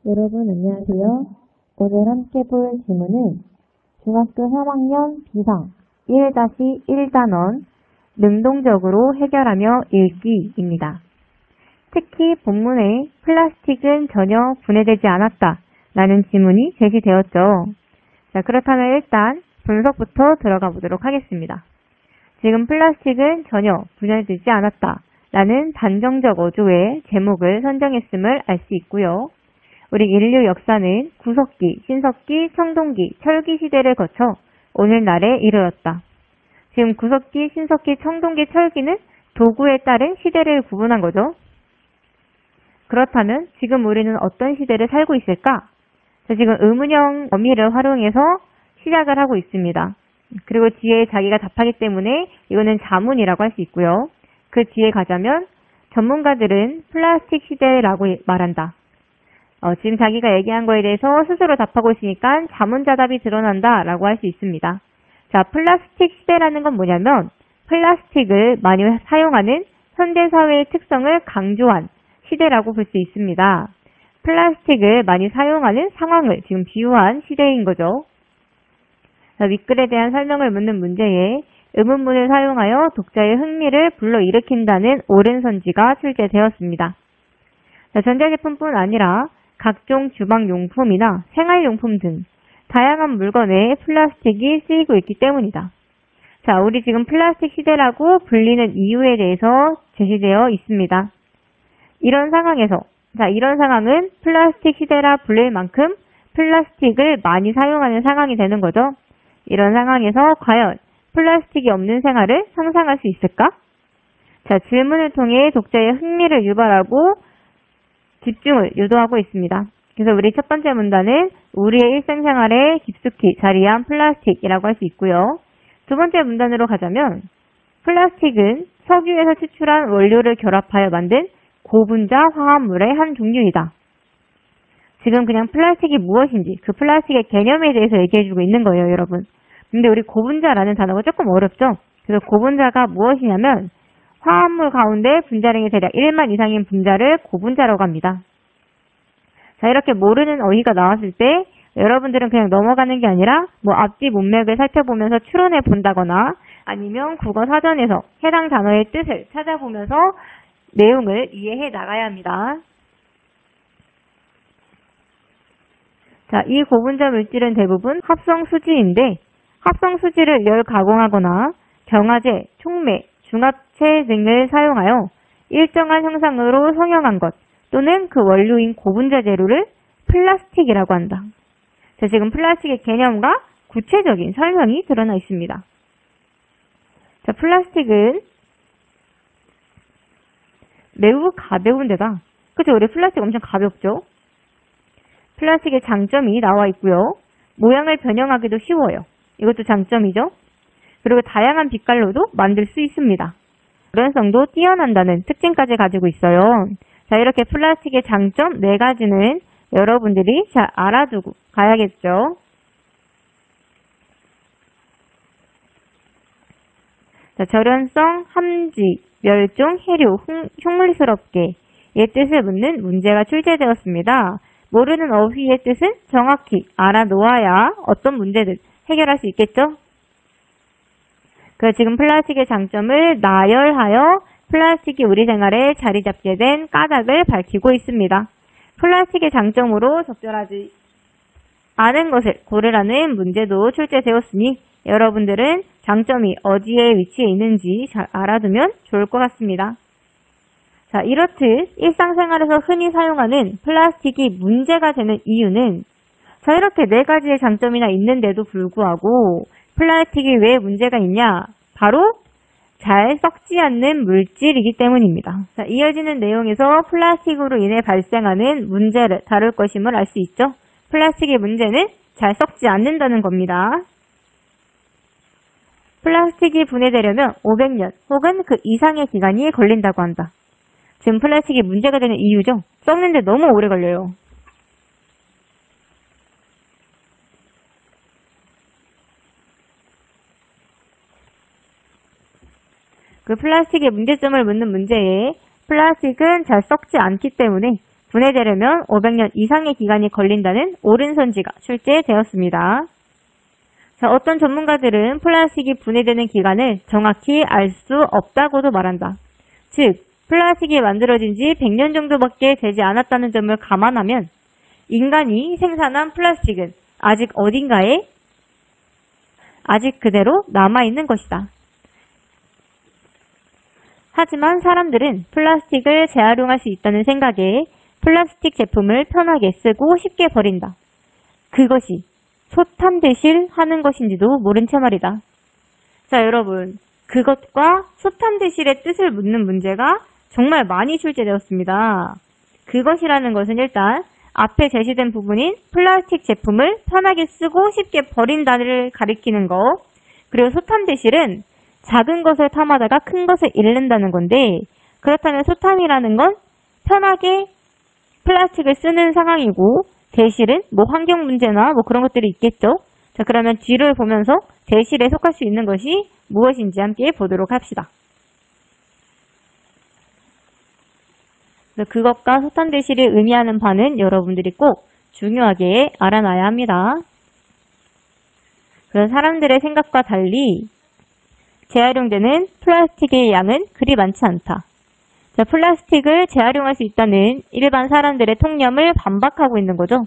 여러분 안녕하세요. 오늘 함께 볼 질문은 중학교 3학년 비상 1-1단원 능동적으로 해결하며 읽기입니다. 특히 본문에 플라스틱은 전혀 분해되지 않았다 라는 질문이 제시되었죠. 자, 그렇다면 일단 분석부터 들어가 보도록 하겠습니다. 지금 플라스틱은 전혀 분해되지 않았다 라는 단정적 어조의 제목을 선정했음을 알 수 있고요. 우리 인류 역사는 구석기, 신석기, 청동기, 철기 시대를 거쳐 오늘날에 이르렀다. 지금 구석기, 신석기, 청동기, 철기는 도구에 따른 시대를 구분한 거죠. 그렇다면 지금 우리는 어떤 시대를 살고 있을까? 자, 지금 의문형 어미를 활용해서 시작을 하고 있습니다. 그리고 뒤에 자기가 답하기 때문에 이거는 자문이라고 할 수 있고요. 그 뒤에 가자면 전문가들은 플라스틱 시대라고 말한다. 지금 자기가 얘기한 거에 대해서 스스로 답하고 있으니까 자문자답이 드러난다 라고 할 수 있습니다. 자, 플라스틱 시대라는 건 뭐냐면 플라스틱을 많이 사용하는 현대사회의 특성을 강조한 시대라고 볼 수 있습니다. 플라스틱을 많이 사용하는 상황을 지금 비유한 시대인 거죠. 자, 윗글에 대한 설명을 묻는 문제에 의문문을 사용하여 독자의 흥미를 불러일으킨다는 옳은 선지가 출제되었습니다. 자, 전자제품뿐 아니라 각종 주방용품이나 생활용품 등 다양한 물건에 플라스틱이 쓰이고 있기 때문이다. 자, 우리 지금 플라스틱 시대라고 불리는 이유에 대해서 제시되어 있습니다. 이런 상황은 플라스틱 시대라 불릴 만큼 플라스틱을 많이 사용하는 상황이 되는 거죠. 이런 상황에서 과연 플라스틱이 없는 생활을 상상할 수 있을까? 자, 질문을 통해 독자의 흥미를 유발하고 집중을 유도하고 있습니다. 그래서 우리 첫 번째 문단은 우리의 일상생활에 깊숙이 자리한 플라스틱이라고 할 수 있고요. 두 번째 문단으로 가자면 플라스틱은 석유에서 추출한 원료를 결합하여 만든 고분자 화합물의 한 종류이다. 지금 그냥 플라스틱이 무엇인지 그 플라스틱의 개념에 대해서 얘기해주고 있는 거예요, 여러분. 근데 우리 고분자라는 단어가 조금 어렵죠? 그래서 고분자가 무엇이냐면 화합물 가운데 분자량이 대략 1만 이상인 분자를 고분자라고 합니다. 자, 이렇게 모르는 어휘가 나왔을 때 여러분들은 그냥 넘어가는 게 아니라 앞뒤 문맥을 살펴보면서 추론해 본다거나 아니면 국어 사전에서 해당 단어의 뜻을 찾아보면서 내용을 이해해 나가야 합니다. 자, 이 고분자 물질은 대부분 합성수지인데 합성수지를 열 가공하거나 경화제, 촉매, 중합체 등을 사용하여 일정한 형상으로 성형한 것 또는 그 원료인 고분자 재료를 플라스틱이라고 한다. 자, 지금 플라스틱의 개념과 구체적인 설명이 드러나 있습니다. 자, 플라스틱은 매우 가벼운 데다, 그죠? 우리 플라스틱 엄청 가볍죠? 플라스틱의 장점이 나와 있고요. 모양을 변형하기도 쉬워요. 이것도 장점이죠. 그리고 다양한 빛깔로도 만들 수 있습니다. 유연성도 뛰어난다는 특징까지 가지고 있어요. 자, 이렇게 플라스틱의 장점 4가지는 여러분들이 잘 알아두고 가야겠죠. 자, 절연성, 함지, 멸종, 해류, 흉물스럽게 의 뜻을 묻는 문제가 출제되었습니다. 모르는 어휘의 뜻은 정확히 알아놓아야 어떤 문제든 해결할 수 있겠죠? 지금 플라스틱의 장점을 나열하여 플라스틱이 우리 생활에 자리 잡게 된 까닭을 밝히고 있습니다. 플라스틱의 장점으로 적절하지 않은 것을 고르라는 문제도 출제되었으니 여러분들은 장점이 어디에 위치해 있는지 잘 알아두면 좋을 것 같습니다. 자, 이렇듯 일상생활에서 흔히 사용하는 플라스틱이 문제가 되는 이유는 자, 이렇게 4가지의 장점이나 있는데도 불구하고 플라스틱이 왜 문제가 있냐? 바로 잘 썩지 않는 물질이기 때문입니다. 자, 이어지는 내용에서 플라스틱으로 인해 발생하는 문제를 다룰 것임을 알 수 있죠. 플라스틱의 문제는 잘 썩지 않는다는 겁니다. 플라스틱이 분해되려면 500년 혹은 그 이상의 기간이 걸린다고 한다. 지금 플라스틱이 문제가 되는 이유죠. 썩는데 너무 오래 걸려요. 그 플라스틱의 문제점을 묻는 문제에 플라스틱은 잘 썩지 않기 때문에 분해되려면 500년 이상의 기간이 걸린다는 옳은 선지가 출제되었습니다. 자, 어떤 전문가들은 플라스틱이 분해되는 기간을 정확히 알 수 없다고도 말한다. 즉, 플라스틱이 만들어진 지 100년 정도밖에 되지 않았다는 점을 감안하면 인간이 생산한 플라스틱은 아직 어딘가에 아직 그대로 남아있는 것이다. 하지만 사람들은 플라스틱을 재활용할 수 있다는 생각에 플라스틱 제품을 편하게 쓰고 쉽게 버린다. 그것이 소탐대실 하는 것인지도 모른 채 말이다. 자, 여러분, 그것과 소탐대실의 뜻을 묻는 문제가 정말 많이 출제되었습니다. 그것이라는 것은 일단 앞에 제시된 부분인 플라스틱 제품을 편하게 쓰고 쉽게 버린다를 가리키는 거, 그리고 소탐대실은 작은 것을 탐하다가 큰 것을 잃는다는 건데, 그렇다면 소탐이라는 건 편하게 플라스틱을 쓰는 상황이고, 대실은 뭐 환경 문제나 뭐 그런 것들이 있겠죠. 자, 그러면 뒤를 보면서 대실에 속할 수 있는 것이 무엇인지 함께 보도록 합시다. 그것과 소탐대실이 의미하는 바는 여러분들이 꼭 중요하게 알아놔야 합니다. 그런 사람들의 생각과 달리 재활용되는 플라스틱의 양은 그리 많지 않다. 자, 플라스틱을 재활용할 수 있다는 일반 사람들의 통념을 반박하고 있는 거죠.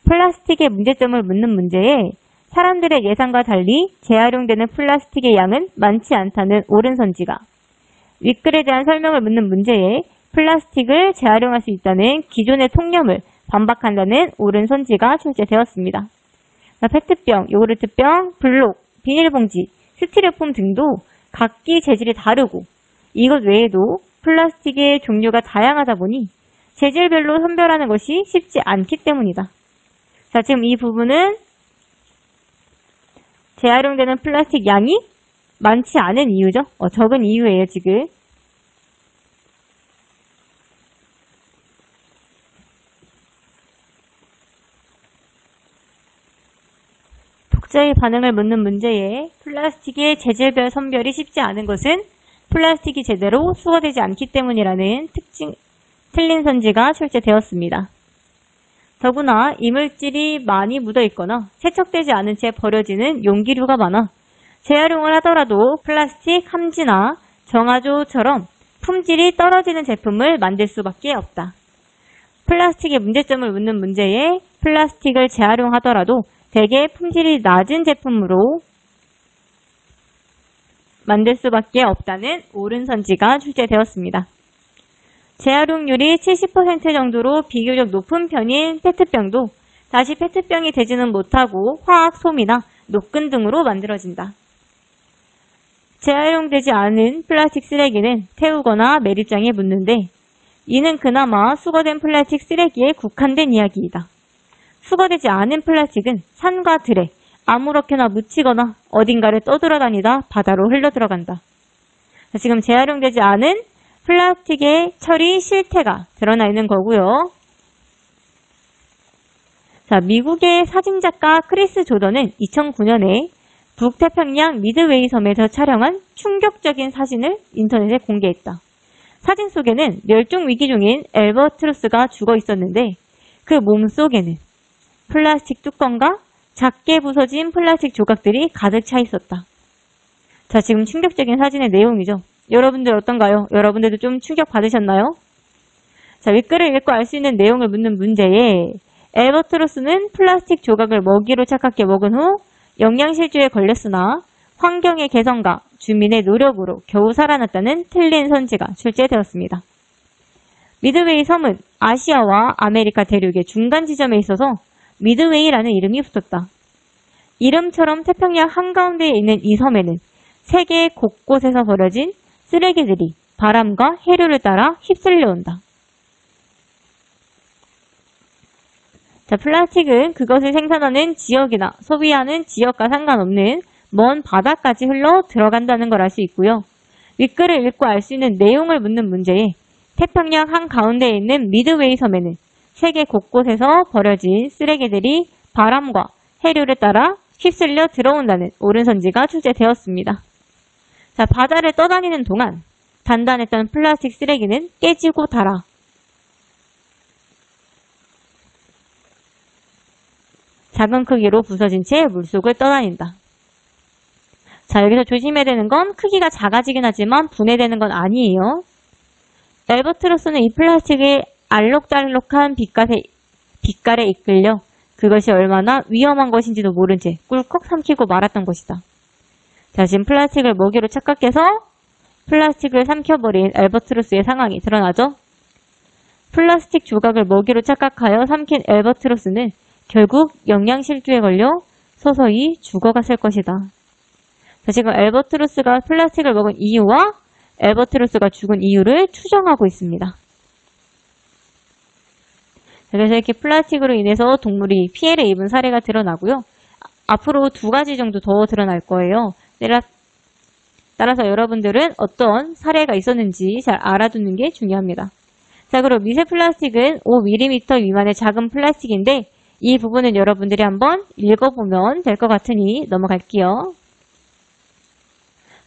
플라스틱의 문제점을 묻는 문제에 사람들의 예상과 달리 재활용되는 플라스틱의 양은 많지 않다는 옳은 선지가, 윗글에 대한 설명을 묻는 문제에 플라스틱을 재활용할 수 있다는 기존의 통념을 반박한다는 옳은 선지가 출제되었습니다. 자, 페트병, 요구르트병, 블록, 비닐봉지, 스티로폼 등도 각기 재질이 다르고 이것 외에도 플라스틱의 종류가 다양하다 보니 재질별로 선별하는 것이 쉽지 않기 때문이다. 자, 지금 이 부분은 재활용되는 플라스틱 양이 많지 않은 이유죠. 적은 이유예요, 지금. 독자의 반응을 묻는 문제에 플라스틱의 재질별 선별이 쉽지 않은 것은 플라스틱이 제대로 수거되지 않기 때문이라는 틀린 선지가 출제되었습니다. 더구나 이물질이 많이 묻어있거나 세척되지 않은 채 버려지는 용기류가 많아 재활용을 하더라도 플라스틱 함지나 정화조처럼 품질이 떨어지는 제품을 만들 수밖에 없다. 플라스틱의 문제점을 묻는 문제에 플라스틱을 재활용하더라도 대개 품질이 낮은 제품으로 만들 수밖에 없다는 옳은 선지가 출제되었습니다. 재활용률이 70% 정도로 비교적 높은 편인 페트병도 다시 페트병이 되지는 못하고 화학 솜이나 노끈 등으로 만들어진다. 재활용되지 않은 플라스틱 쓰레기는 태우거나 매립장에 묻는데 이는 그나마 수거된 플라스틱 쓰레기에 국한된 이야기이다. 수거되지 않은 플라스틱은 산과 들에 아무렇게나 묻히거나 어딘가를 떠돌아다니다 바다로 흘러들어간다. 지금 재활용되지 않은 플라스틱의 처리 실태가 드러나 있는 거고요. 자, 미국의 사진작가 크리스 조던은 2009년에 북태평양 미드웨이 섬에서 촬영한 충격적인 사진을 인터넷에 공개했다. 사진 속에는 멸종 위기 중인 엘버트로스가 죽어 있었는데 그 몸속에는 플라스틱 뚜껑과 작게 부서진 플라스틱 조각들이 가득 차 있었다. 자, 지금 충격적인 사진의 내용이죠. 여러분들 어떤가요? 여러분들도 좀 충격 받으셨나요? 자, 윗글을 읽고 알 수 있는 내용을 묻는 문제에 엘버트로스는 플라스틱 조각을 먹이로 착각해 먹은 후 영양실조에 걸렸으나 환경의 개선과 주민의 노력으로 겨우 살아났다는 틀린 선지가 출제되었습니다. 미드웨이 섬은 아시아와 아메리카 대륙의 중간 지점에 있어서 미드웨이라는 이름이 붙었다. 이름처럼 태평양 한가운데에 있는 이 섬에는 세계 곳곳에서 버려진 쓰레기들이 바람과 해류를 따라 휩쓸려온다. 자, 플라스틱은 그것을 생산하는 지역이나 소비하는 지역과 상관없는 먼 바다까지 흘러 들어간다는 걸 알 수 있고요. 윗글을 읽고 알 수 있는 내용을 묻는 문제에 태평양 한가운데에 있는 미드웨이 섬에는 세계 곳곳에서 버려진 쓰레기들이 바람과 해류를 따라 휩쓸려 들어온다는 옳은 선지가 출제되었습니다. 자, 바다를 떠다니는 동안 단단했던 플라스틱 쓰레기는 깨지고 닳아 작은 크기로 부서진 채 물속을 떠다닌다. 자, 여기서 조심해야 되는 건 크기가 작아지긴 하지만 분해되는 건 아니에요. 알바트로스는 이 플라스틱을 알록달록한 빛깔에 이끌려 그것이 얼마나 위험한 것인지도 모른 채 꿀꺽 삼키고 말았던 것이다. 자, 지금 플라스틱을 먹이로 착각해서 플라스틱을 삼켜버린 알바트로스의 상황이 드러나죠. 플라스틱 조각을 먹이로 착각하여 삼킨 알바트로스는 결국 영양실조에 걸려 서서히 죽어갔을 것이다. 자, 지금 알바트로스가 플라스틱을 먹은 이유와 알바트로스가 죽은 이유를 추정하고 있습니다. 자, 그래서 이렇게 플라스틱으로 인해서 동물이 피해를 입은 사례가 드러나고요. 앞으로 2가지 정도 더 드러날 거예요. 따라서 여러분들은 어떤 사례가 있었는지 잘 알아두는 게 중요합니다. 자, 그리고 미세 플라스틱은 5mm 미만의 작은 플라스틱인데 이 부분은 여러분들이 한번 읽어보면 될 것 같으니 넘어갈게요.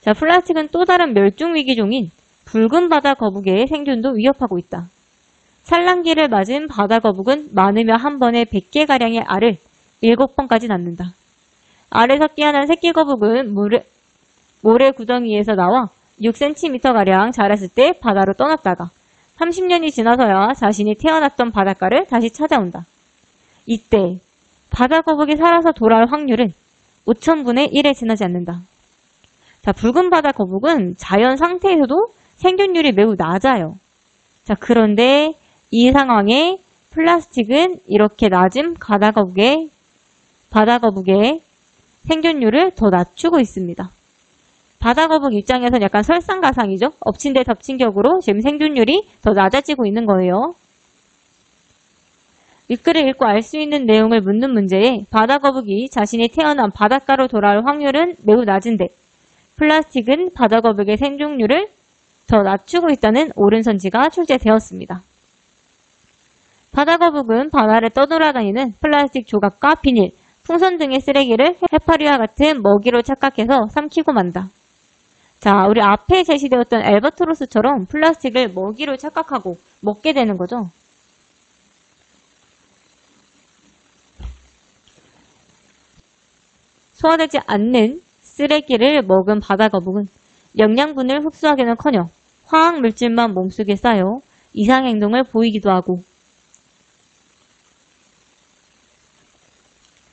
자, 플라스틱은 또 다른 멸종위기종인 붉은 바다거북이의 생존도 위협하고 있다. 산란기를 맞은 바다거북은 많으면 한 번에 100개가량의 알을 7번까지 낳는다. 알에서 깨어난 새끼거북은 모래 구덩이에서 나와 6cm가량 자랐을 때 바다로 떠났다가 30년이 지나서야 자신이 태어났던 바닷가를 다시 찾아온다. 이때 바다거북이 살아서 돌아올 확률은 5000분의 1에 지나지 않는다. 자, 붉은 바다거북은 자연 상태에서도 생존율이 매우 낮아요. 자, 그런데 이 상황에 플라스틱은 이렇게 낮은 바다거북의 생존율을 더 낮추고 있습니다. 바다거북 입장에서는 약간 설상가상이죠. 엎친 데 덮친 격으로 지금 생존율이 더 낮아지고 있는 거예요. 윗글을 읽고 알 수 있는 내용을 묻는 문제에 바다거북이 자신이 태어난 바닷가로 돌아올 확률은 매우 낮은데 플라스틱은 바다거북의 생존율을 더 낮추고 있다는 옳은 선지가 출제되었습니다. 바다거북은 바다를 떠돌아다니는 플라스틱 조각과 비닐, 풍선 등의 쓰레기를 해파리와 같은 먹이로 착각해서 삼키고 만다. 자, 우리 앞에 제시되었던 알바트로스처럼 플라스틱을 먹이로 착각하고 먹게 되는 거죠. 소화되지 않는 쓰레기를 먹은 바다거북은 영양분을 흡수하기는커녕 화학물질만 몸속에 쌓여 이상행동을 보이기도 하고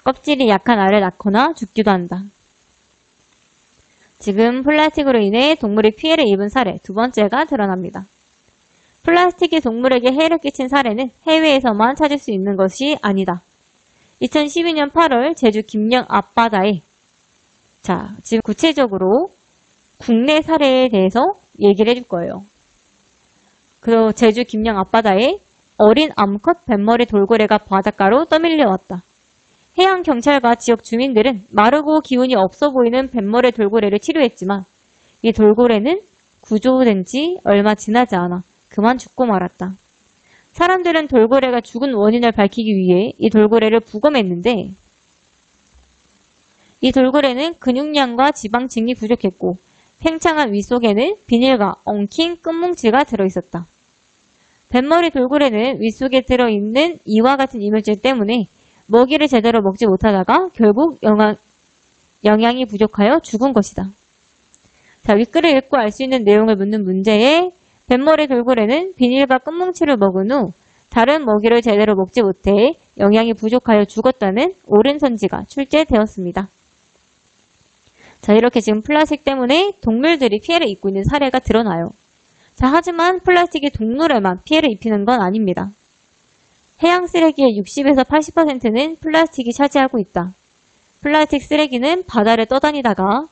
껍질이 약한 알을 낳거나 죽기도 한다. 지금 플라스틱으로 인해 동물이 피해를 입은 사례 2번째가 드러납니다. 플라스틱이 동물에게 해를 끼친 사례는 해외에서만 찾을 수 있는 것이 아니다. 2012년 8월 제주 김영 앞바다에 지금 구체적으로 국내 사례에 대해서 얘기를 해줄 거예요. 그리고 제주 김영 앞바다에 어린 암컷 뱃머리 돌고래가 바닷가로 떠밀려왔다. 해양경찰과 지역 주민들은 마르고 기운이 없어 보이는 뱃머리 돌고래를 치료했지만 이 돌고래는 구조된 지 얼마 지나지 않아 그만 죽고 말았다. 사람들은 돌고래가 죽은 원인을 밝히기 위해 이 돌고래를 부검했는데 이 돌고래는 근육량과 지방층이 부족했고 팽창한 윗속에는 비닐과 엉킨 끝뭉치가 들어있었다. 뱃머리 돌고래는 윗속에 들어있는 이와 같은 이물질 때문에 먹이를 제대로 먹지 못하다가 결국 영양이 부족하여 죽은 것이다. 자, 윗글을 읽고 알 수 있는 내용을 묻는 문제에 뱃머리 돌고래는 비닐과 끝뭉치를 먹은 후 다른 먹이를 제대로 먹지 못해 영양이 부족하여 죽었다는 옳은 선지가 출제되었습니다. 자, 이렇게 지금 플라스틱 때문에 동물들이 피해를 입고 있는 사례가 드러나요. 자, 하지만 플라스틱이 동물에만 피해를 입히는 건 아닙니다. 해양 쓰레기의 60에서 80%는 플라스틱이 차지하고 있다. 플라스틱 쓰레기는 바다를 떠다니다가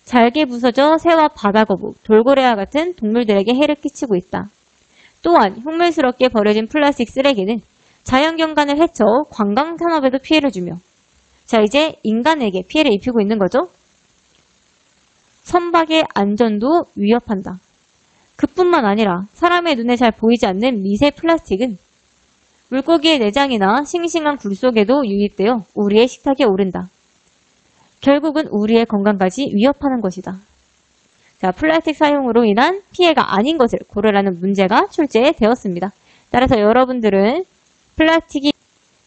잘게 부서져 새와 바다거북, 돌고래와 같은 동물들에게 해를 끼치고 있다. 또한 흉물스럽게 버려진 플라스틱 쓰레기는 자연경관을 해쳐 관광산업에도 피해를 주며 자, 이제 인간에게 피해를 입히고 있는 거죠. 선박의 안전도 위협한다. 그뿐만 아니라 사람의 눈에 잘 보이지 않는 미세 플라스틱은 물고기의 내장이나 싱싱한 굴 속에도 유입되어 우리의 식탁에 오른다. 결국은 우리의 건강까지 위협하는 것이다. 자, 플라스틱 사용으로 인한 피해가 아닌 것을 고르라는 문제가 출제되었습니다. 따라서 여러분들은 플라스틱이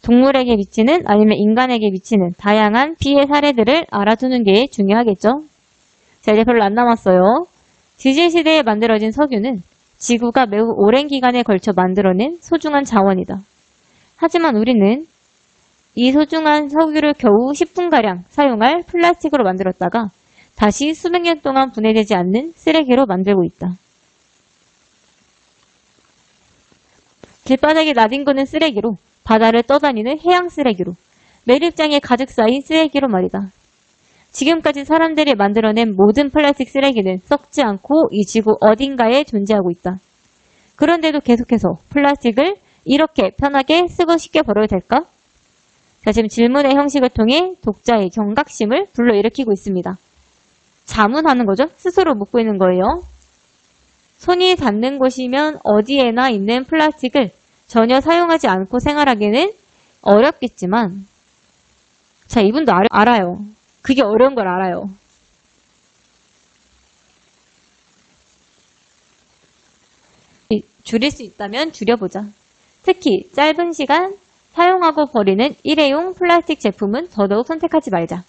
동물에게 미치는 아니면 인간에게 미치는 다양한 피해 사례들을 알아두는 게 중요하겠죠. 자, 이제 별로 안 남았어요. 지질시대에 만들어진 석유는 지구가 매우 오랜 기간에 걸쳐 만들어낸 소중한 자원이다. 하지만 우리는 이 소중한 석유를 겨우 10분가량 사용할 플라스틱으로 만들었다가 다시 수백 년 동안 분해되지 않는 쓰레기로 만들고 있다. 길바닥에 나뒹구는 쓰레기로, 바다를 떠다니는 해양 쓰레기로, 매립장에 가득 쌓인 쓰레기로 말이다. 지금까지 사람들이 만들어낸 모든 플라스틱 쓰레기는 썩지 않고 이 지구 어딘가에 존재하고 있다. 그런데도 계속해서 플라스틱을 이렇게 편하게 쓰고 쉽게 버려도 될까? 자, 지금 질문의 형식을 통해 독자의 경각심을 불러일으키고 있습니다. 자문하는 거죠? 스스로 묻고 있는 거예요. 손이 닿는 곳이면 어디에나 있는 플라스틱을 전혀 사용하지 않고 생활하기는 어렵겠지만, 자, 이분도 알아요. 그게 어려운 걸 알아요. 줄일 수 있다면 줄여보자. 특히 짧은 시간 사용하고 버리는 일회용 플라스틱 제품은 더더욱 선택하지 말자.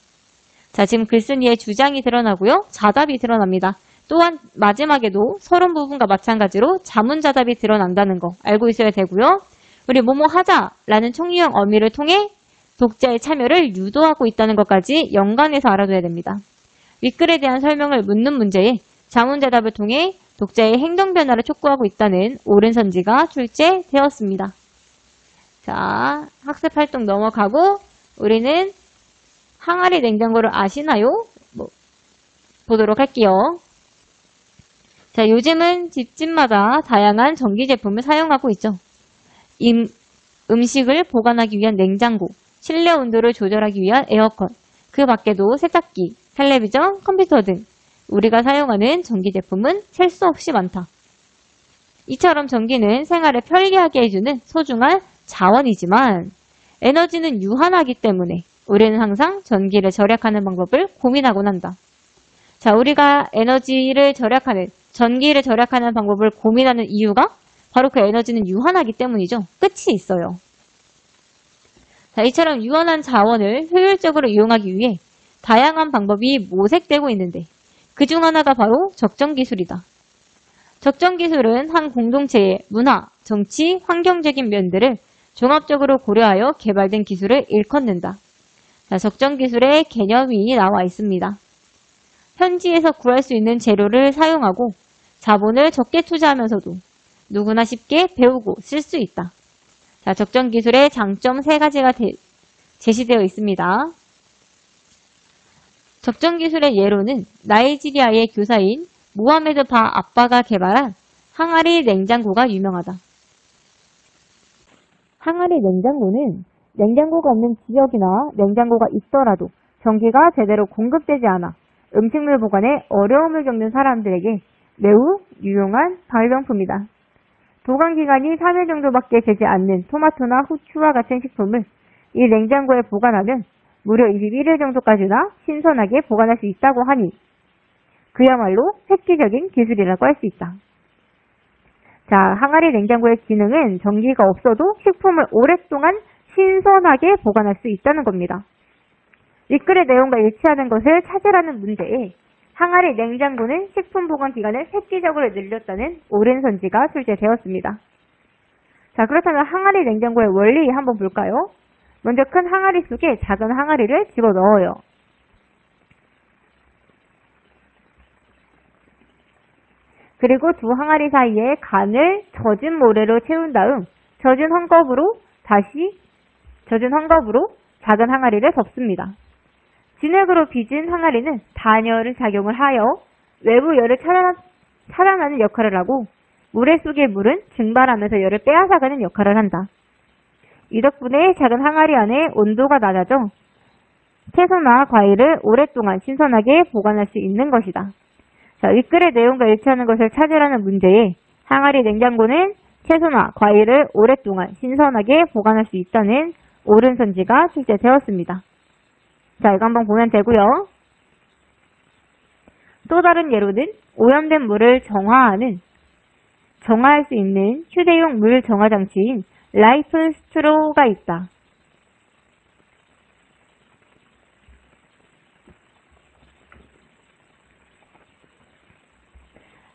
자, 지금 글쓴이의 주장이 드러나고요. 자답이 드러납니다. 또한 마지막에도 서론 부분과 마찬가지로 자문자답이 드러난다는 거 알고 있어야 되고요. 우리 뭐뭐 하자라는 총리형 어미를 통해 독자의 참여를 유도하고 있다는 것까지 연관해서 알아둬야 됩니다. 윗글에 대한 설명을 묻는 문제에 자문자답을 통해 독자의 행동 변화를 촉구하고 있다는 옳은 선지가 출제되었습니다. 자, 학습 활동 넘어가고 우리는 항아리 냉장고를 아시나요? 보도록 할게요. 자, 요즘은 집집마다 다양한 전기 제품을 사용하고 있죠. 음식을 보관하기 위한 냉장고, 실내 온도를 조절하기 위한 에어컨, 그 밖에도 세탁기, 텔레비전, 컴퓨터 등 우리가 사용하는 전기 제품은 셀 수 없이 많다. 이처럼 전기는 생활을 편리하게 해주는 소중한 자원이지만 에너지는 유한하기 때문에 우리는 항상 전기를 절약하는 방법을 고민하곤 한다. 자, 우리가 전기를 절약하는 방법을 고민하는 이유가 바로 그 에너지는 유한하기 때문이죠. 끝이 있어요. 자, 이처럼 유한한 자원을 효율적으로 이용하기 위해 다양한 방법이 모색되고 있는데 그중 하나가 바로 적정기술이다. 적정기술은 한 공동체의 문화, 정치, 환경적인 면들을 종합적으로 고려하여 개발된 기술을 일컫는다. 자, 적정기술의 개념이 나와 있습니다. 현지에서 구할 수 있는 재료를 사용하고 자본을 적게 투자하면서도 누구나 쉽게 배우고 쓸 수 있다. 자, 적정기술의 장점 3가지가 제시되어 있습니다. 적정기술의 예로는 나이지리아의 교사인 모하메드 바 아빠가 개발한 항아리 냉장고가 유명하다. 항아리 냉장고는 냉장고가 없는 지역이나 냉장고가 있더라도 전기가 제대로 공급되지 않아 음식물 보관에 어려움을 겪는 사람들에게 매우 유용한 발명품이다. 보관기간이 3일 정도밖에 되지 않는 토마토나 후추와 같은 식품을 이 냉장고에 보관하면 무려 21일 정도까지나 신선하게 보관할 수 있다고 하니 그야말로 획기적인 기술이라고 할 수 있다. 자, 항아리 냉장고의 기능은 전기가 없어도 식품을 오랫동안 신선하게 보관할 수 있다는 겁니다. 이 글의 내용과 일치하는 것을 찾으라는 문제에 항아리 냉장고는 식품 보관 기간을 획기적으로 늘렸다는 옳은 선지가 출제되었습니다. 자, 그렇다면 항아리 냉장고의 원리 한번 볼까요? 먼저 큰 항아리 속에 작은 항아리를 집어넣어요. 그리고 두 항아리 사이에 간을 젖은 모래로 채운 다음 젖은 헝겊으로 작은 항아리를 덮습니다. 진흙으로 빚은 항아리는 단열 작용을 하여 외부 열을 차단하는 역할을 하고 모래 속의 물은 증발하면서 열을 빼앗아가는 역할을 한다. 이 덕분에 작은 항아리 안에 온도가 낮아져 채소나 과일을 오랫동안 신선하게 보관할 수 있는 것이다. 자, 윗글의 내용과 일치하는 것을 찾으라는 문제에 항아리 냉장고는 채소나 과일을 오랫동안 신선하게 보관할 수 있다는 옳은 선지가 출제되었습니다. 자, 이거 한번 보면 되고요. 또 다른 예로는 오염된 물을 정화할 수 있는 휴대용 물 정화 장치인 라이프 스트로가 있다.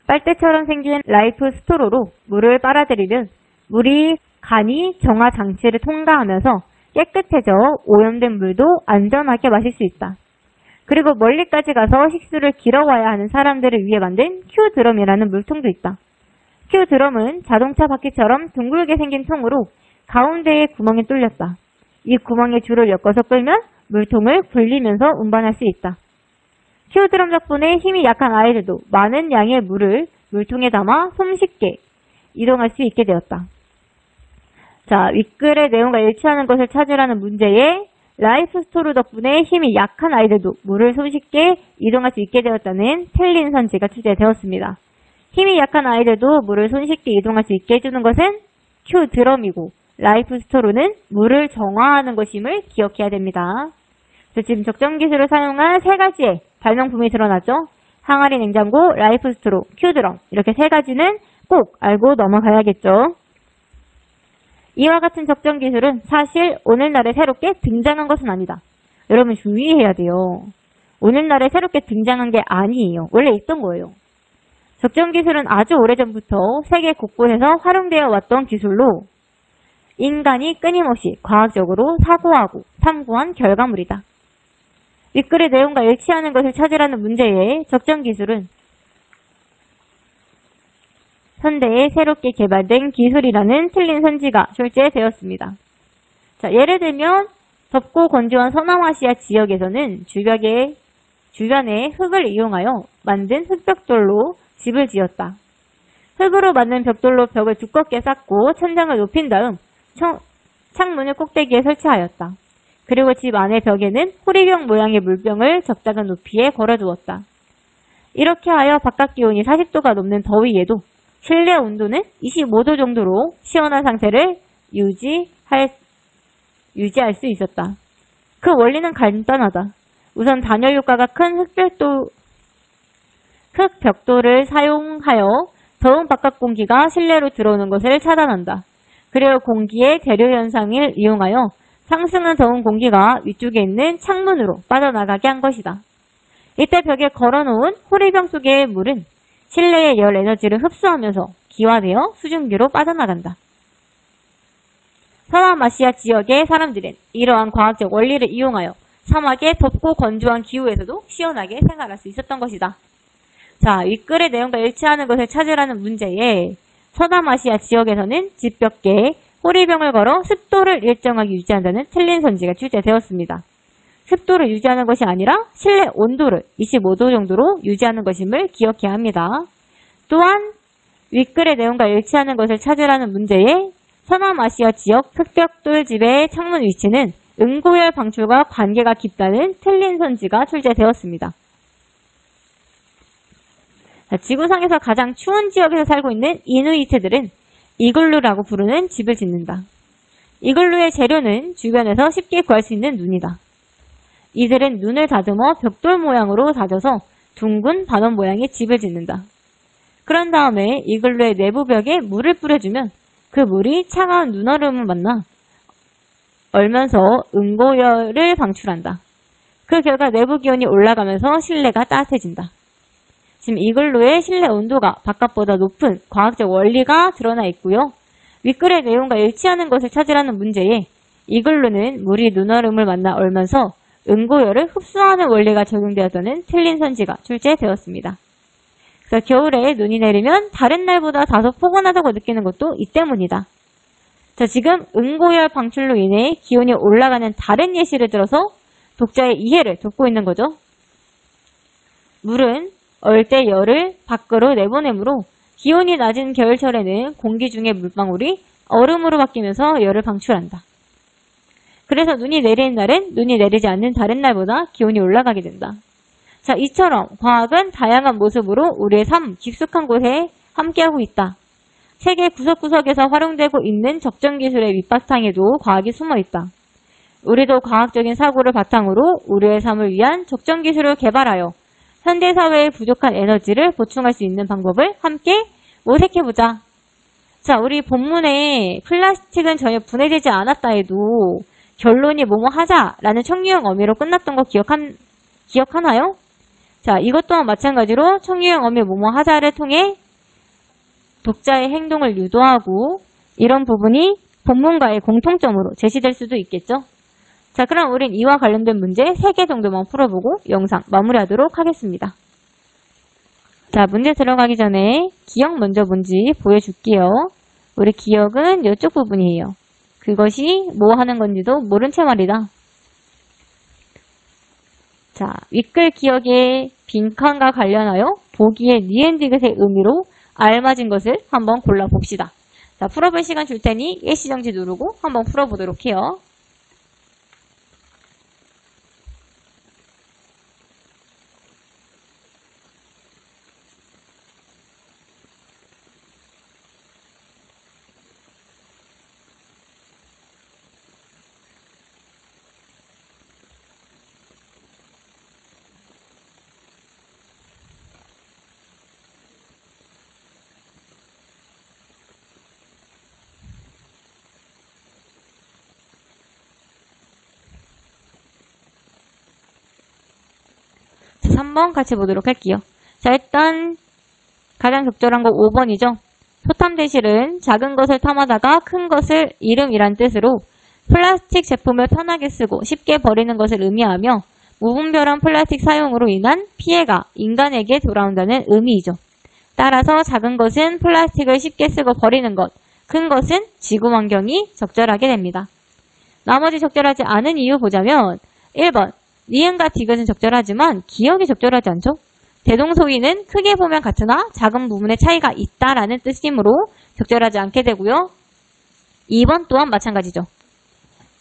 빨대처럼 생긴 라이프 스토로로 물을 빨아들이면 물이 간이 정화 장치를 통과하면서 깨끗해져 오염된 물도 안전하게 마실 수 있다. 그리고 멀리까지 가서 식수를 길어와야 하는 사람들을 위해 만든 큐드럼이라는 물통도 있다. 큐드럼은 자동차 바퀴처럼 둥글게 생긴 통으로 가운데에 구멍이 뚫렸다. 이 구멍에 줄을 엮어서 끌면 물통을 굴리면서 운반할 수 있다. 큐드럼 덕분에 힘이 약한 아이들도 많은 양의 물을 물통에 담아 손쉽게 이동할 수 있게 되었다. 자, 윗글의 내용과 일치하는 것을 찾으라는 문제에 라이프 스토로 덕분에 힘이 약한 아이들도 물을 손쉽게 이동할 수 있게 되었다는 틀린 선지가 출제되었습니다. 힘이 약한 아이들도 물을 손쉽게 이동할 수 있게 해주는 것은 큐드럼이고 라이프 스토로는 물을 정화하는 것임을 기억해야 됩니다. 지금 적정기술을 사용한 세 가지의 발명품이 드러났죠. 항아리 냉장고, 라이프 스토로, 큐드럼 이렇게 세 가지는 꼭 알고 넘어가야겠죠. 이와 같은 적정기술은 사실 오늘날에 새롭게 등장한 것은 아니다. 여러분 주의해야 돼요. 오늘날에 새롭게 등장한 게 아니에요. 원래 있던 거예요. 적정기술은 아주 오래전부터 세계 곳곳에서 활용되어 왔던 기술로 인간이 끊임없이 과학적으로 사고하고 탐구한 결과물이다. 윗글의 내용과 일치하는 것을 찾으라는 문제의 적정기술은 현대에 새롭게 개발된 기술이라는 틀린 선지가 출제되었습니다. 자, 예를 들면 덥고 건조한 서남아시아 지역에서는 주변에 흙을 이용하여 만든 흙벽돌로 집을 지었다. 흙으로 만든 벽돌로 벽을 두껍게 쌓고 천장을 높인 다음 창문을 꼭대기에 설치하였다. 그리고 집 안의 벽에는 호리병 모양의 물병을 적당한 높이에 걸어두었다. 이렇게 하여 바깥 기온이 40도가 넘는 더위에도 실내 온도는 25도 정도로 시원한 상태를 유지할 수 있었다. 그 원리는 간단하다. 우선 단열 효과가 큰 흙벽돌을 사용하여 더운 바깥 공기가 실내로 들어오는 것을 차단한다. 그리고 공기의 대류 현상을 이용하여 상승한 더운 공기가 위쪽에 있는 창문으로 빠져나가게 한 것이다. 이때 벽에 걸어놓은 호리병 속의 물은 실내의 열 에너지를 흡수하면서 기화되어 수증기로 빠져나간다. 서남아시아 지역의 사람들은 이러한 과학적 원리를 이용하여 사막의 덥고 건조한 기후에서도 시원하게 생활할 수 있었던 것이다. 자, 윗글의 내용과 일치하는 것을 찾으라는 문제에 서남아시아 지역에서는 집벽에 호리병을 걸어 습도를 일정하게 유지한다는 틀린 선지가 출제되었습니다. 습도를 유지하는 것이 아니라 실내 온도를 25도 정도로 유지하는 것임을 기억해야 합니다. 또한 윗글의 내용과 일치하는 것을 찾으라는 문제에 서남아시아 지역 흙벽돌 집의 창문 위치는 응고열 방출과 관계가 깊다는 틀린 선지가 출제되었습니다. 자, 지구상에서 가장 추운 지역에서 살고 있는 이누이트들은 이글루라고 부르는 집을 짓는다. 이글루의 재료는 주변에서 쉽게 구할 수 있는 눈이다. 이들은 눈을 다듬어 벽돌 모양으로 다져서 둥근 반원 모양의 집을 짓는다. 그런 다음에 이글루의 내부벽에 물을 뿌려주면 그 물이 차가운 눈얼음을 만나 얼면서 응고열을 방출한다. 그 결과 내부 기온이 올라가면서 실내가 따뜻해진다. 지금 이글루의 실내 온도가 바깥보다 높은 과학적 원리가 드러나 있고요. 윗글의 내용과 일치하는 것을 찾으라는 문제에 이글루는 물이 눈얼음을 만나 얼면서 응고열을 흡수하는 원리가 적용되었다는 틀린 선지가 출제되었습니다. 그래서 겨울에 눈이 내리면 다른 날보다 다소 포근하다고 느끼는 것도 이 때문이다. 자, 지금 응고열 방출로 인해 기온이 올라가는 다른 예시를 들어서 독자의 이해를 돕고 있는 거죠. 물은 얼 때 열을 밖으로 내보내므로 기온이 낮은 겨울철에는 공기 중의 물방울이 얼음으로 바뀌면서 열을 방출한다. 그래서 눈이 내리는 날은 눈이 내리지 않는 다른 날보다 기온이 올라가게 된다. 자, 이처럼 과학은 다양한 모습으로 우리의 삶 깊숙한 곳에 함께하고 있다. 세계 구석구석에서 활용되고 있는 적정기술의 밑바탕에도 과학이 숨어있다. 우리도 과학적인 사고를 바탕으로 우리의 삶을 위한 적정기술을 개발하여 현대사회의 부족한 에너지를 보충할 수 있는 방법을 함께 모색해보자. 자, 우리 본문에 플라스틱은 전혀 분해되지 않았다 해도 결론이 뭐뭐 하자라는 청유형 어미로 끝났던 거 기억하나요? 자, 이것 또한 마찬가지로 청유형 어미 뭐뭐 하자를 통해 독자의 행동을 유도하고 이런 부분이 본문과의 공통점으로 제시될 수도 있겠죠. 자, 그럼 우린 이와 관련된 문제 3개 정도만 풀어보고 영상 마무리하도록 하겠습니다. 자, 문제 들어가기 전에 기억 먼저 뭔지 보여줄게요. 우리 기억은 이쪽 부분이에요. 그것이 뭐 하는 건지도 모른 채 말이다. 자, 윗글 기억의 빈칸과 관련하여 보기에 니은디귿의 의미로 알맞은 것을 한번 골라봅시다. 자, 풀어볼 시간 줄 테니 일시정지 누르고 한번 풀어보도록 해요. 자, 3번 같이 보도록 할게요. 자, 일단 가장 적절한 거 5번이죠. 소탐대실은 작은 것을 탐하다가 큰 것을 이름이란 뜻으로 플라스틱 제품을 편하게 쓰고 쉽게 버리는 것을 의미하며 무분별한 플라스틱 사용으로 인한 피해가 인간에게 돌아온다는 의미이죠. 따라서 작은 것은 플라스틱을 쉽게 쓰고 버리는 것, 큰 것은 지구 환경이 적절하게 됩니다. 나머지 적절하지 않은 이유 보자면 1번 니은과 디귿은 적절하지만 기억이 적절하지 않죠? 대동소이는 크게 보면 같으나 작은 부분에 차이가 있다라는 뜻이므로 적절하지 않게 되고요. 2번 또한 마찬가지죠.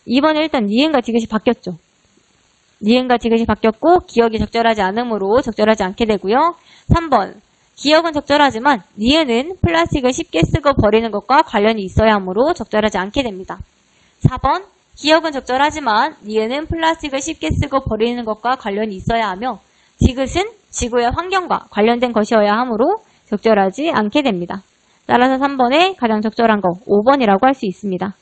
2번은 일단 니은과 디귿이 바뀌었죠. 니은과 디귿이 바뀌었고 기억이 적절하지 않으므로 적절하지 않게 되고요. 3번 기억은 적절하지만 니은은 플라스틱을 쉽게 쓰고 버리는 것과 관련이 있어야 하므로 적절하지 않게 됩니다. 4번 기억은 적절하지만 니은은 플라스틱을 쉽게 쓰고 버리는 것과 관련이 있어야 하며 디귿은 지구의 환경과 관련된 것이어야 하므로 적절하지 않게 됩니다. 따라서 3번에 가장 적절한 거 5번이라고 할 수 있습니다.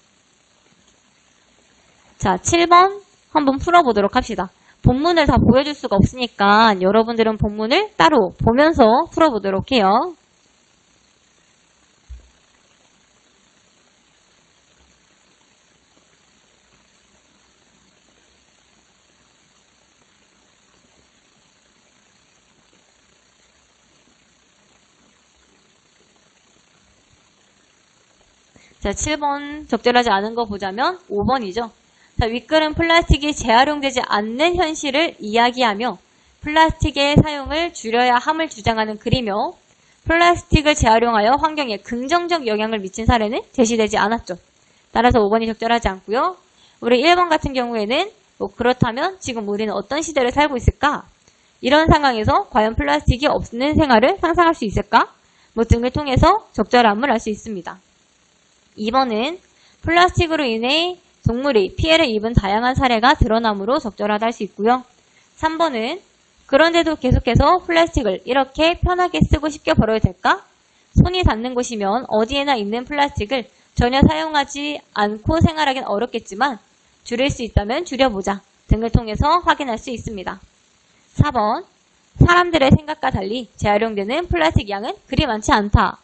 자, 7번 한번 풀어보도록 합시다. 본문을 다 보여줄 수가 없으니까 여러분들은 본문을 따로 보면서 풀어보도록 해요. 자, 7번 적절하지 않은 거 보자면 5번이죠. 자, 윗글은 플라스틱이 재활용되지 않는 현실을 이야기하며 플라스틱의 사용을 줄여야 함을 주장하는 글이며 플라스틱을 재활용하여 환경에 긍정적 영향을 미친 사례는 제시되지 않았죠. 따라서 5번이 적절하지 않고요. 우리 1번 같은 경우에는 그렇다면 지금 우리는 어떤 시대를 살고 있을까? 이런 상황에서 과연 플라스틱이 없는 생활을 상상할 수 있을까? 등을 통해서 적절함을 알 수 있습니다. 2번은 플라스틱으로 인해 동물이 피해를 입은 다양한 사례가 드러나므로 적절하다 할 수 있고요. 3번은 그런데도 계속해서 플라스틱을 이렇게 편하게 쓰고 쉽게 버려도 될까? 손이 닿는 곳이면 어디에나 있는 플라스틱을 전혀 사용하지 않고 생활하기는 어렵겠지만 줄일 수 있다면 줄여보자 등을 통해서 확인할 수 있습니다. 4번 사람들의 생각과 달리 재활용되는 플라스틱 양은 그리 많지 않다.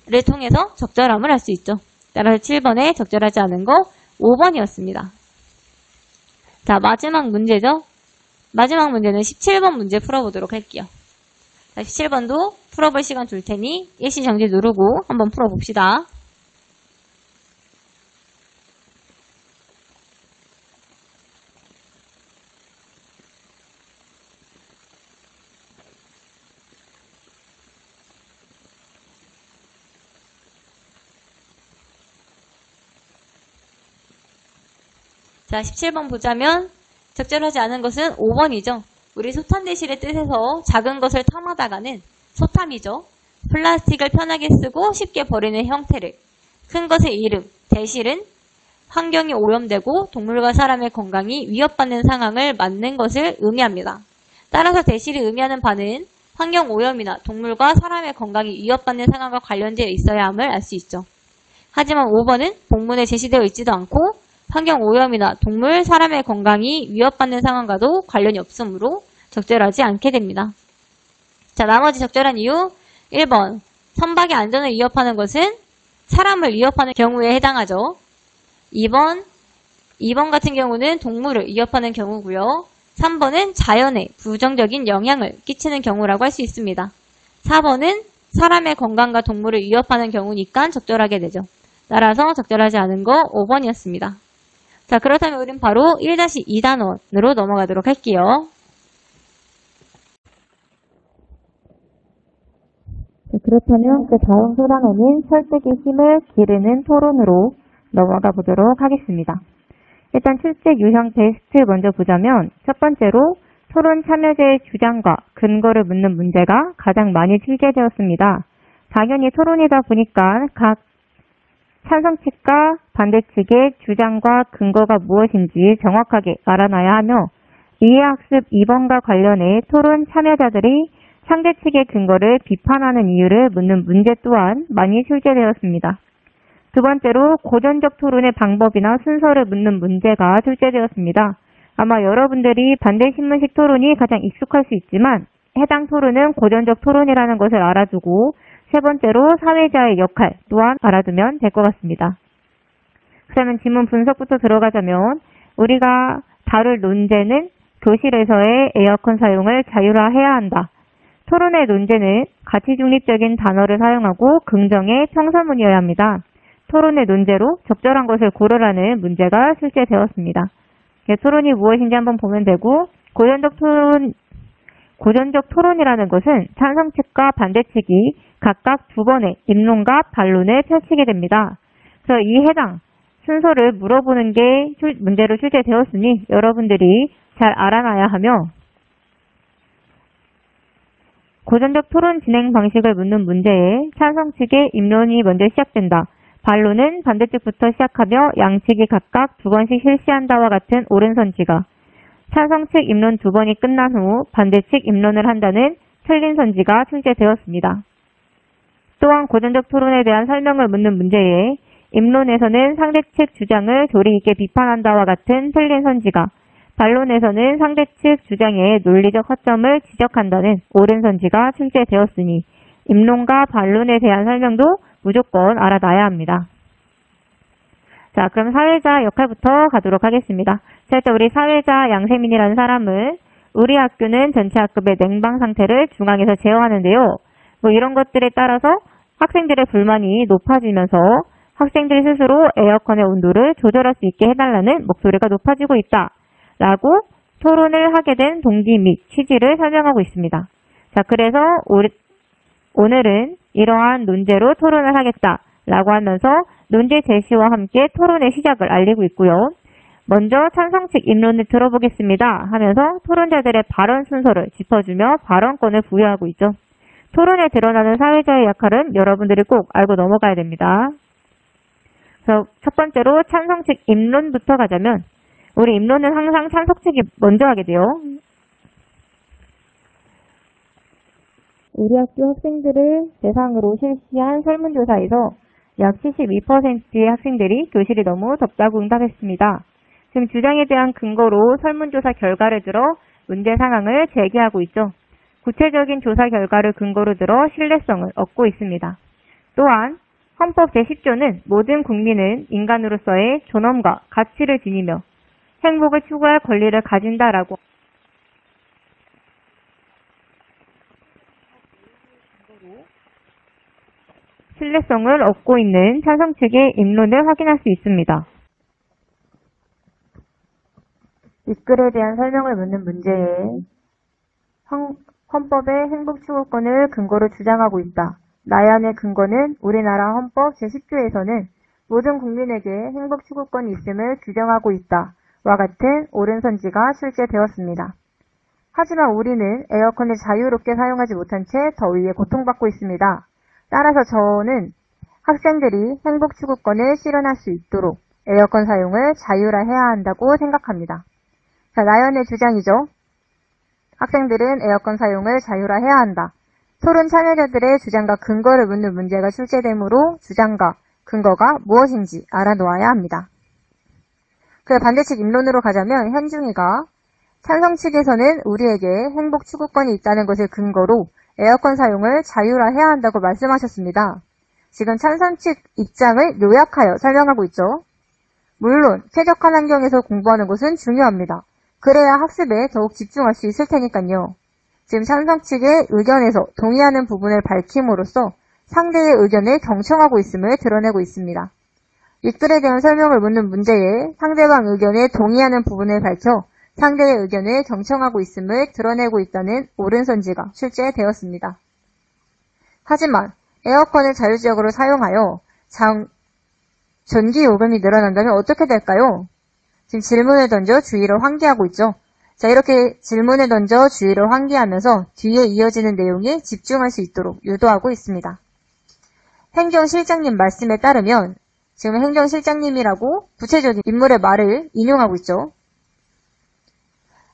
를 통해서 적절함을 알 수 있죠. 따라서 7번에 적절하지 않은 거 5번이었습니다. 자, 마지막 문제죠. 마지막 문제는 17번 문제 풀어보도록 할게요. 자, 17번도 풀어볼 시간 줄 테니 일시정지 누르고 한번 풀어봅시다. 자, 17번 보자면 적절하지 않은 것은 5번이죠. 우리 소탐대실의 뜻에서 작은 것을 탐하다가는 소탐이죠. 플라스틱을 편하게 쓰고 쉽게 버리는 형태를, 큰 것의 이름, 대실은 환경이 오염되고 동물과 사람의 건강이 위협받는 상황을 맞는 것을 의미합니다. 따라서 대실이 의미하는 바는 환경 오염이나 동물과 사람의 건강이 위협받는 상황과 관련되어 있어야 함을 알 수 있죠. 하지만 5번은 본문에 제시되어 있지도 않고 환경 오염이나 동물, 사람의 건강이 위협받는 상황과도 관련이 없으므로 적절하지 않게 됩니다. 자, 나머지 적절한 이유 1번 선박의 안전을 위협하는 것은 사람을 위협하는 경우에 해당하죠. 2번 같은 경우는 동물을 위협하는 경우고요. 3번은 자연에 부정적인 영향을 끼치는 경우라고 할 수 있습니다. 4번은 사람의 건강과 동물을 위협하는 경우니까 적절하게 되죠. 따라서 적절하지 않은 거 5번이었습니다. 자, 그렇다면 우린 바로 1-2단원으로 넘어가도록 할게요. 그렇다면 그 다음 소단원인 설득의 힘을 기르는 토론으로 넘어가 보도록 하겠습니다. 일단 출제 유형 베스트 먼저 보자면 첫 번째로 토론 참여자의 주장과 근거를 묻는 문제가 가장 많이 출제되었습니다. 당연히 토론이다 보니까 각 찬성 측과 반대 측의 주장과 근거가 무엇인지 정확하게 알아놔야 하며 이해학습 2번과 관련해 토론 참여자들이 상대 측의 근거를 비판하는 이유를 묻는 문제 또한 많이 출제되었습니다. 두 번째로 고전적 토론의 방법이나 순서를 묻는 문제가 출제되었습니다. 아마 여러분들이 반대신문식 토론이 가장 익숙할 수 있지만 해당 토론은 고전적 토론이라는 것을 알아두고 세 번째로 사회자의 역할 또한 알아두면 될 것 같습니다. 그러면 지문 분석부터 들어가자면 우리가 다룰 논제는 교실에서의 에어컨 사용을 자율화해야 한다. 토론의 논제는 가치 중립적인 단어를 사용하고 긍정의 평서문이어야 합니다. 토론의 논제로 적절한 것을 고르라는 문제가 출제되었습니다. 토론이 무엇인지 한번 보면 되고 고전적 토론이라는 것은 찬성 측과 반대 측이 각각 두 번의 입론과 반론을 펼치게 됩니다. 그래서 이 해당 순서를 물어보는 게 문제로 출제되었으니 여러분들이 잘 알아놔야 하며 고전적 토론 진행 방식을 묻는 문제에 찬성 측의 입론이 먼저 시작된다. 반론은 반대측부터 시작하며 양측이 각각 두 번씩 실시한다와 같은 오른선지가 찬성 측 입론 두 번이 끝난 후 반대측 입론을 한다는 틀린 선지가 출제되었습니다. 또한 고전적 토론에 대한 설명을 묻는 문제에 입론에서는 상대측 주장을 조리 있게 비판한다와 같은 틀린 선지가 반론에서는 상대측 주장의 논리적 허점을 지적한다는 옳은 선지가 출제되었으니 입론과 반론에 대한 설명도 무조건 알아놔야 합니다. 자, 그럼 사회자 역할부터 가도록 하겠습니다. 자, 일단 우리 사회자 양세민이라는 사람은 우리 학교는 전체 학급의 냉방 상태를 중앙에서 제어하는데요. 뭐 이런 것들에 따라서 학생들의 불만이 높아지면서 학생들 스스로 에어컨의 온도를 조절할 수 있게 해달라는 목소리가 높아지고 있다. 라고 토론을 하게 된 동기 및 취지를 설명하고 있습니다. 자, 그래서 오늘은 이러한 논제로 토론을 하겠다라고 하면서 논제 제시와 함께 토론의 시작을 알리고 있고요. 먼저 찬성 측 입론을 들어보겠습니다 하면서 토론자들의 발언 순서를 짚어주며 발언권을 부여하고 있죠. 토론에 드러나는 사회자의 역할은 여러분들이 꼭 알고 넘어가야 됩니다. 그래서 첫 번째로 찬성 측 입론부터 가자면 우리 입론은 항상 찬성 측이 먼저 하게 돼요. 우리 학교 학생들을 대상으로 실시한 설문조사에서 약 72%의 학생들이 교실이 너무 덥다고 응답했습니다. 지금 주장에 대한 근거로 설문조사 결과를 들어 문제 상황을 제기하고 있죠. 구체적인 조사 결과를 근거로 들어 신뢰성을 얻고 있습니다. 또한 헌법 제10조는 모든 국민은 인간으로서의 존엄과 가치를 지니며 행복을 추구할 권리를 가진다라고 신뢰성을 얻고 있는 찬성 측의 입론을 확인할 수 있습니다. 윗글에 대한 설명을 묻는 문제에 헌법의 행복추구권을 근거로 주장하고 있다. 나연의 근거는 우리나라 헌법 제10조에서는 모든 국민에게 행복추구권이 있음을 규정하고 있다. 와 같은 옳은 선지가 출제되었습니다. 하지만 우리는 에어컨을 자유롭게 사용하지 못한 채 더위에 고통받고 있습니다. 따라서 저는 학생들이 행복추구권을 실현할 수 있도록 에어컨 사용을 자율화해야 한다고 생각합니다. 자, 나연의 주장이죠. 학생들은 에어컨 사용을 자율화해야 한다. 토론 참여자들의 주장과 근거를 묻는 문제가 출제되므로 주장과 근거가 무엇인지 알아놓아야 합니다. 그 반대측 입론으로 가자면 현중이가 찬성 측에서는 우리에게 행복 추구권이 있다는 것을 근거로 에어컨 사용을 자율화해야 한다고 말씀하셨습니다. 지금 찬성 측 입장을 요약하여 설명하고 있죠. 물론 쾌적한 환경에서 공부하는 것은 중요합니다. 그래야 학습에 더욱 집중할 수 있을 테니까요. 지금 찬성 측의 의견에서 동의하는 부분을 밝힘으로써 상대의 의견을 경청하고 있음을 드러내고 있습니다. 윗글에 대한 설명을 묻는 문제에 상대방 의견에 동의하는 부분을 밝혀 상대의 의견을 경청하고 있음을 드러내고 있다는 옳은 선지가 출제되었습니다. 하지만 에어컨을 자율적으로 사용하여 전기 요금이 늘어난다면 어떻게 될까요? 지금 질문을 던져 주의를 환기하고 있죠. 자, 이렇게 질문을 던져 주의를 환기하면서 뒤에 이어지는 내용에 집중할 수 있도록 유도하고 있습니다. 행정실장님 말씀에 따르면 지금 행정실장님이라고 구체적인 인물의 말을 인용하고 있죠.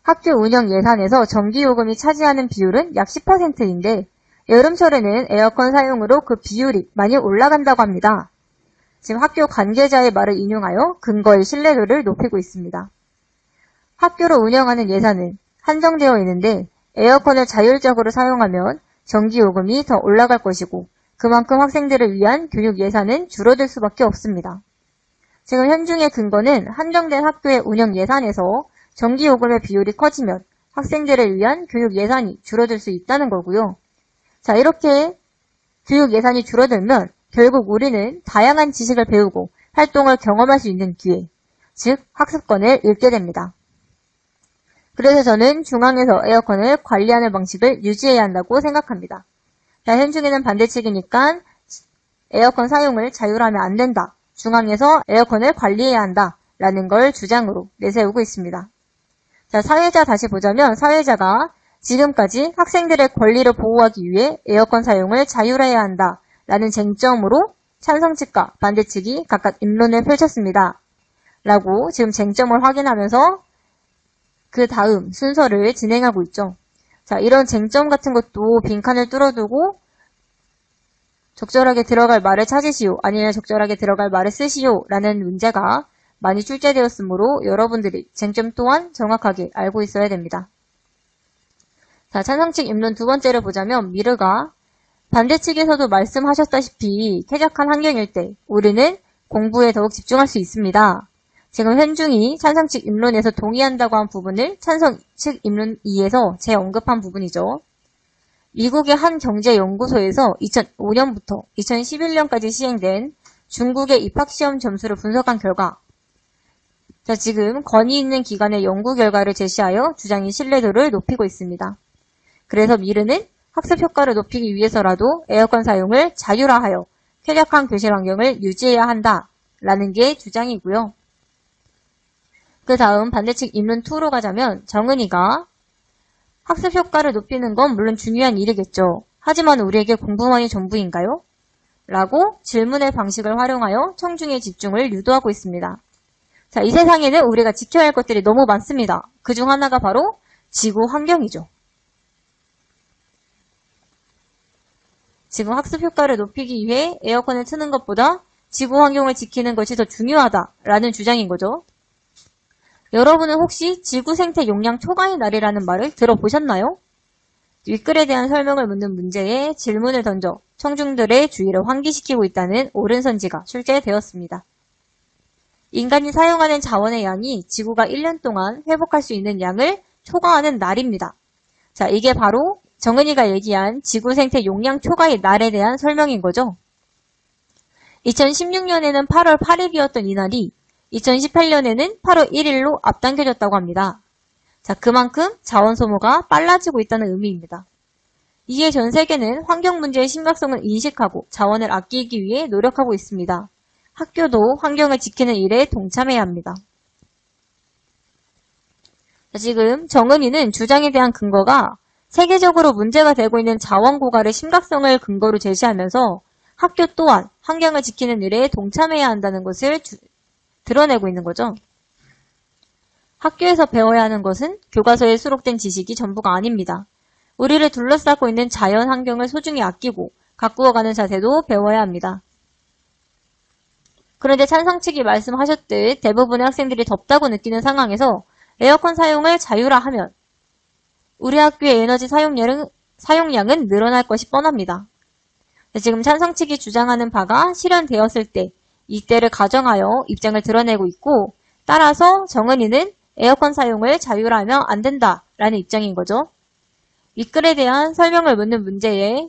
학교 운영 예산에서 전기요금이 차지하는 비율은 약 10%인데 여름철에는 에어컨 사용으로 그 비율이 많이 올라간다고 합니다. 지금 학교 관계자의 말을 인용하여 근거의 신뢰도를 높이고 있습니다. 학교를 운영하는 예산은 한정되어 있는데 에어컨을 자율적으로 사용하면 전기요금이 더 올라갈 것이고 그만큼 학생들을 위한 교육 예산은 줄어들 수밖에 없습니다. 지금 현중의 근거는 한정된 학교의 운영 예산에서 전기요금의 비율이 커지면 학생들을 위한 교육 예산이 줄어들 수 있다는 거고요. 자, 이렇게 교육 예산이 줄어들면 결국 우리는 다양한 지식을 배우고 활동을 경험할 수 있는 기회, 즉 학습권을 잃게 됩니다. 그래서 저는 중앙에서 에어컨을 관리하는 방식을 유지해야 한다고 생각합니다. 자, 현중에는 반대측이니까 에어컨 사용을 자율하면 안 된다. 중앙에서 에어컨을 관리해야 한다. 라는 걸 주장으로 내세우고 있습니다. 자, 사회자 다시 보자면 사회자가 지금까지 학생들의 권리를 보호하기 위해 에어컨 사용을 자율화해야 한다. 라는 쟁점으로 찬성 측과 반대 측이 각각 입론을 펼쳤습니다. 라고 지금 쟁점을 확인하면서 그 다음 순서를 진행하고 있죠. 자, 이런 쟁점 같은 것도 빈칸을 뚫어두고 적절하게 들어갈 말을 찾으시오, 아니면 적절하게 들어갈 말을 쓰시오 라는 문제가 많이 출제되었으므로 여러분들이 쟁점 또한 정확하게 알고 있어야 됩니다. 자, 찬성 측 입론 두 번째를 보자면 미르가 반대 측에서도 말씀하셨다시피 쾌적한 환경일 때 우리는 공부에 더욱 집중할 수 있습니다. 지금 현중이 찬성 측 입론에서 동의한다고 한 부분을 찬성 측 입론 2에서 재언급한 부분이죠. 미국의 한 경제연구소에서 2005년부터 2011년까지 시행된 중국의 입학시험 점수를 분석한 결과 자, 지금 권위 있는 기관의 연구 결과를 제시하여 주장의 신뢰도를 높이고 있습니다. 그래서 미르는 학습 효과를 높이기 위해서라도 에어컨 사용을 자율화하여 쾌적한 교실 환경을 유지해야 한다라는 게 주장이고요. 그 다음 반대측 입론 2로 가자면 정은이가 학습 효과를 높이는 건 물론 중요한 일이겠죠. 하지만 우리에게 공부만이 전부인가요? 라고 질문의 방식을 활용하여 청중의 집중을 유도하고 있습니다. 자, 이 세상에는 우리가 지켜야 할 것들이 너무 많습니다. 그중 하나가 바로 지구 환경이죠. 지금 학습 효과를 높이기 위해 에어컨을 트는 것보다 지구 환경을 지키는 것이 더 중요하다라는 주장인 거죠. 여러분은 혹시 지구 생태 용량 초과의 날이라는 말을 들어보셨나요? 윗글에 대한 설명을 묻는 문제에 질문을 던져 청중들의 주의를 환기시키고 있다는 옳은 선지가 출제되었습니다. 인간이 사용하는 자원의 양이 지구가 1년 동안 회복할 수 있는 양을 초과하는 날입니다. 자, 이게 바로 정은이가 얘기한 지구 생태 용량 초과의 날에 대한 설명인 거죠. 2016년에는 8월 8일이었던 이날이 2018년에는 8월 1일로 앞당겨졌다고 합니다. 자, 그만큼 자원 소모가 빨라지고 있다는 의미입니다. 이에 전 세계는 환경 문제의 심각성을 인식하고 자원을 아끼기 위해 노력하고 있습니다. 학교도 환경을 지키는 일에 동참해야 합니다. 자, 지금 정은이는 주장에 대한 근거가 세계적으로 문제가 되고 있는 자원 고갈의 심각성을 근거로 제시하면서 학교 또한 환경을 지키는 일에 동참해야 한다는 것을 드러내고 있는 거죠. 학교에서 배워야 하는 것은 교과서에 수록된 지식이 전부가 아닙니다. 우리를 둘러싸고 있는 자연 환경을 소중히 아끼고 가꾸어가는 자세도 배워야 합니다. 그런데 찬성 측이 말씀하셨듯 대부분의 학생들이 덥다고 느끼는 상황에서 에어컨 사용을 자유화하면 우리 학교의 에너지 사용량은 늘어날 것이 뻔합니다. 지금 찬성 측이 주장하는 바가 실현되었을 때 이때를 가정하여 입장을 드러내고 있고, 따라서 정은이는 에어컨 사용을 자유화하면 안 된다라는 입장인 거죠. 이 글에 대한 설명을 묻는 문제에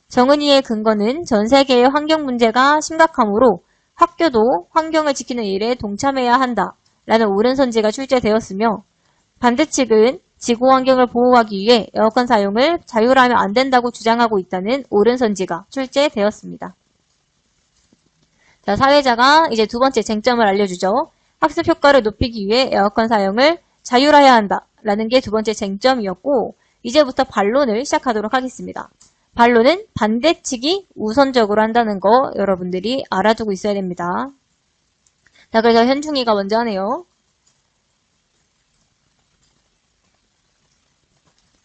정은이의 근거는 전 세계의 환경 문제가 심각하므로 학교도 환경을 지키는 일에 동참해야 한다라는 옳은 선지가 출제되었으며, 반대 측은 지구 환경을 보호하기 위해 에어컨 사용을 자유화하면 안 된다고 주장하고 있다는 옳은 선지가 출제되었습니다. 자, 사회자가 이제 두 번째 쟁점을 알려주죠. 학습 효과를 높이기 위해 에어컨 사용을 자유화해야 한다라는 게 두 번째 쟁점이었고, 이제부터 반론을 시작하도록 하겠습니다. 반론은 반대 측이 우선적으로 한다는 거 여러분들이 알아두고 있어야 됩니다. 자, 그래서 현중이가 먼저 하네요.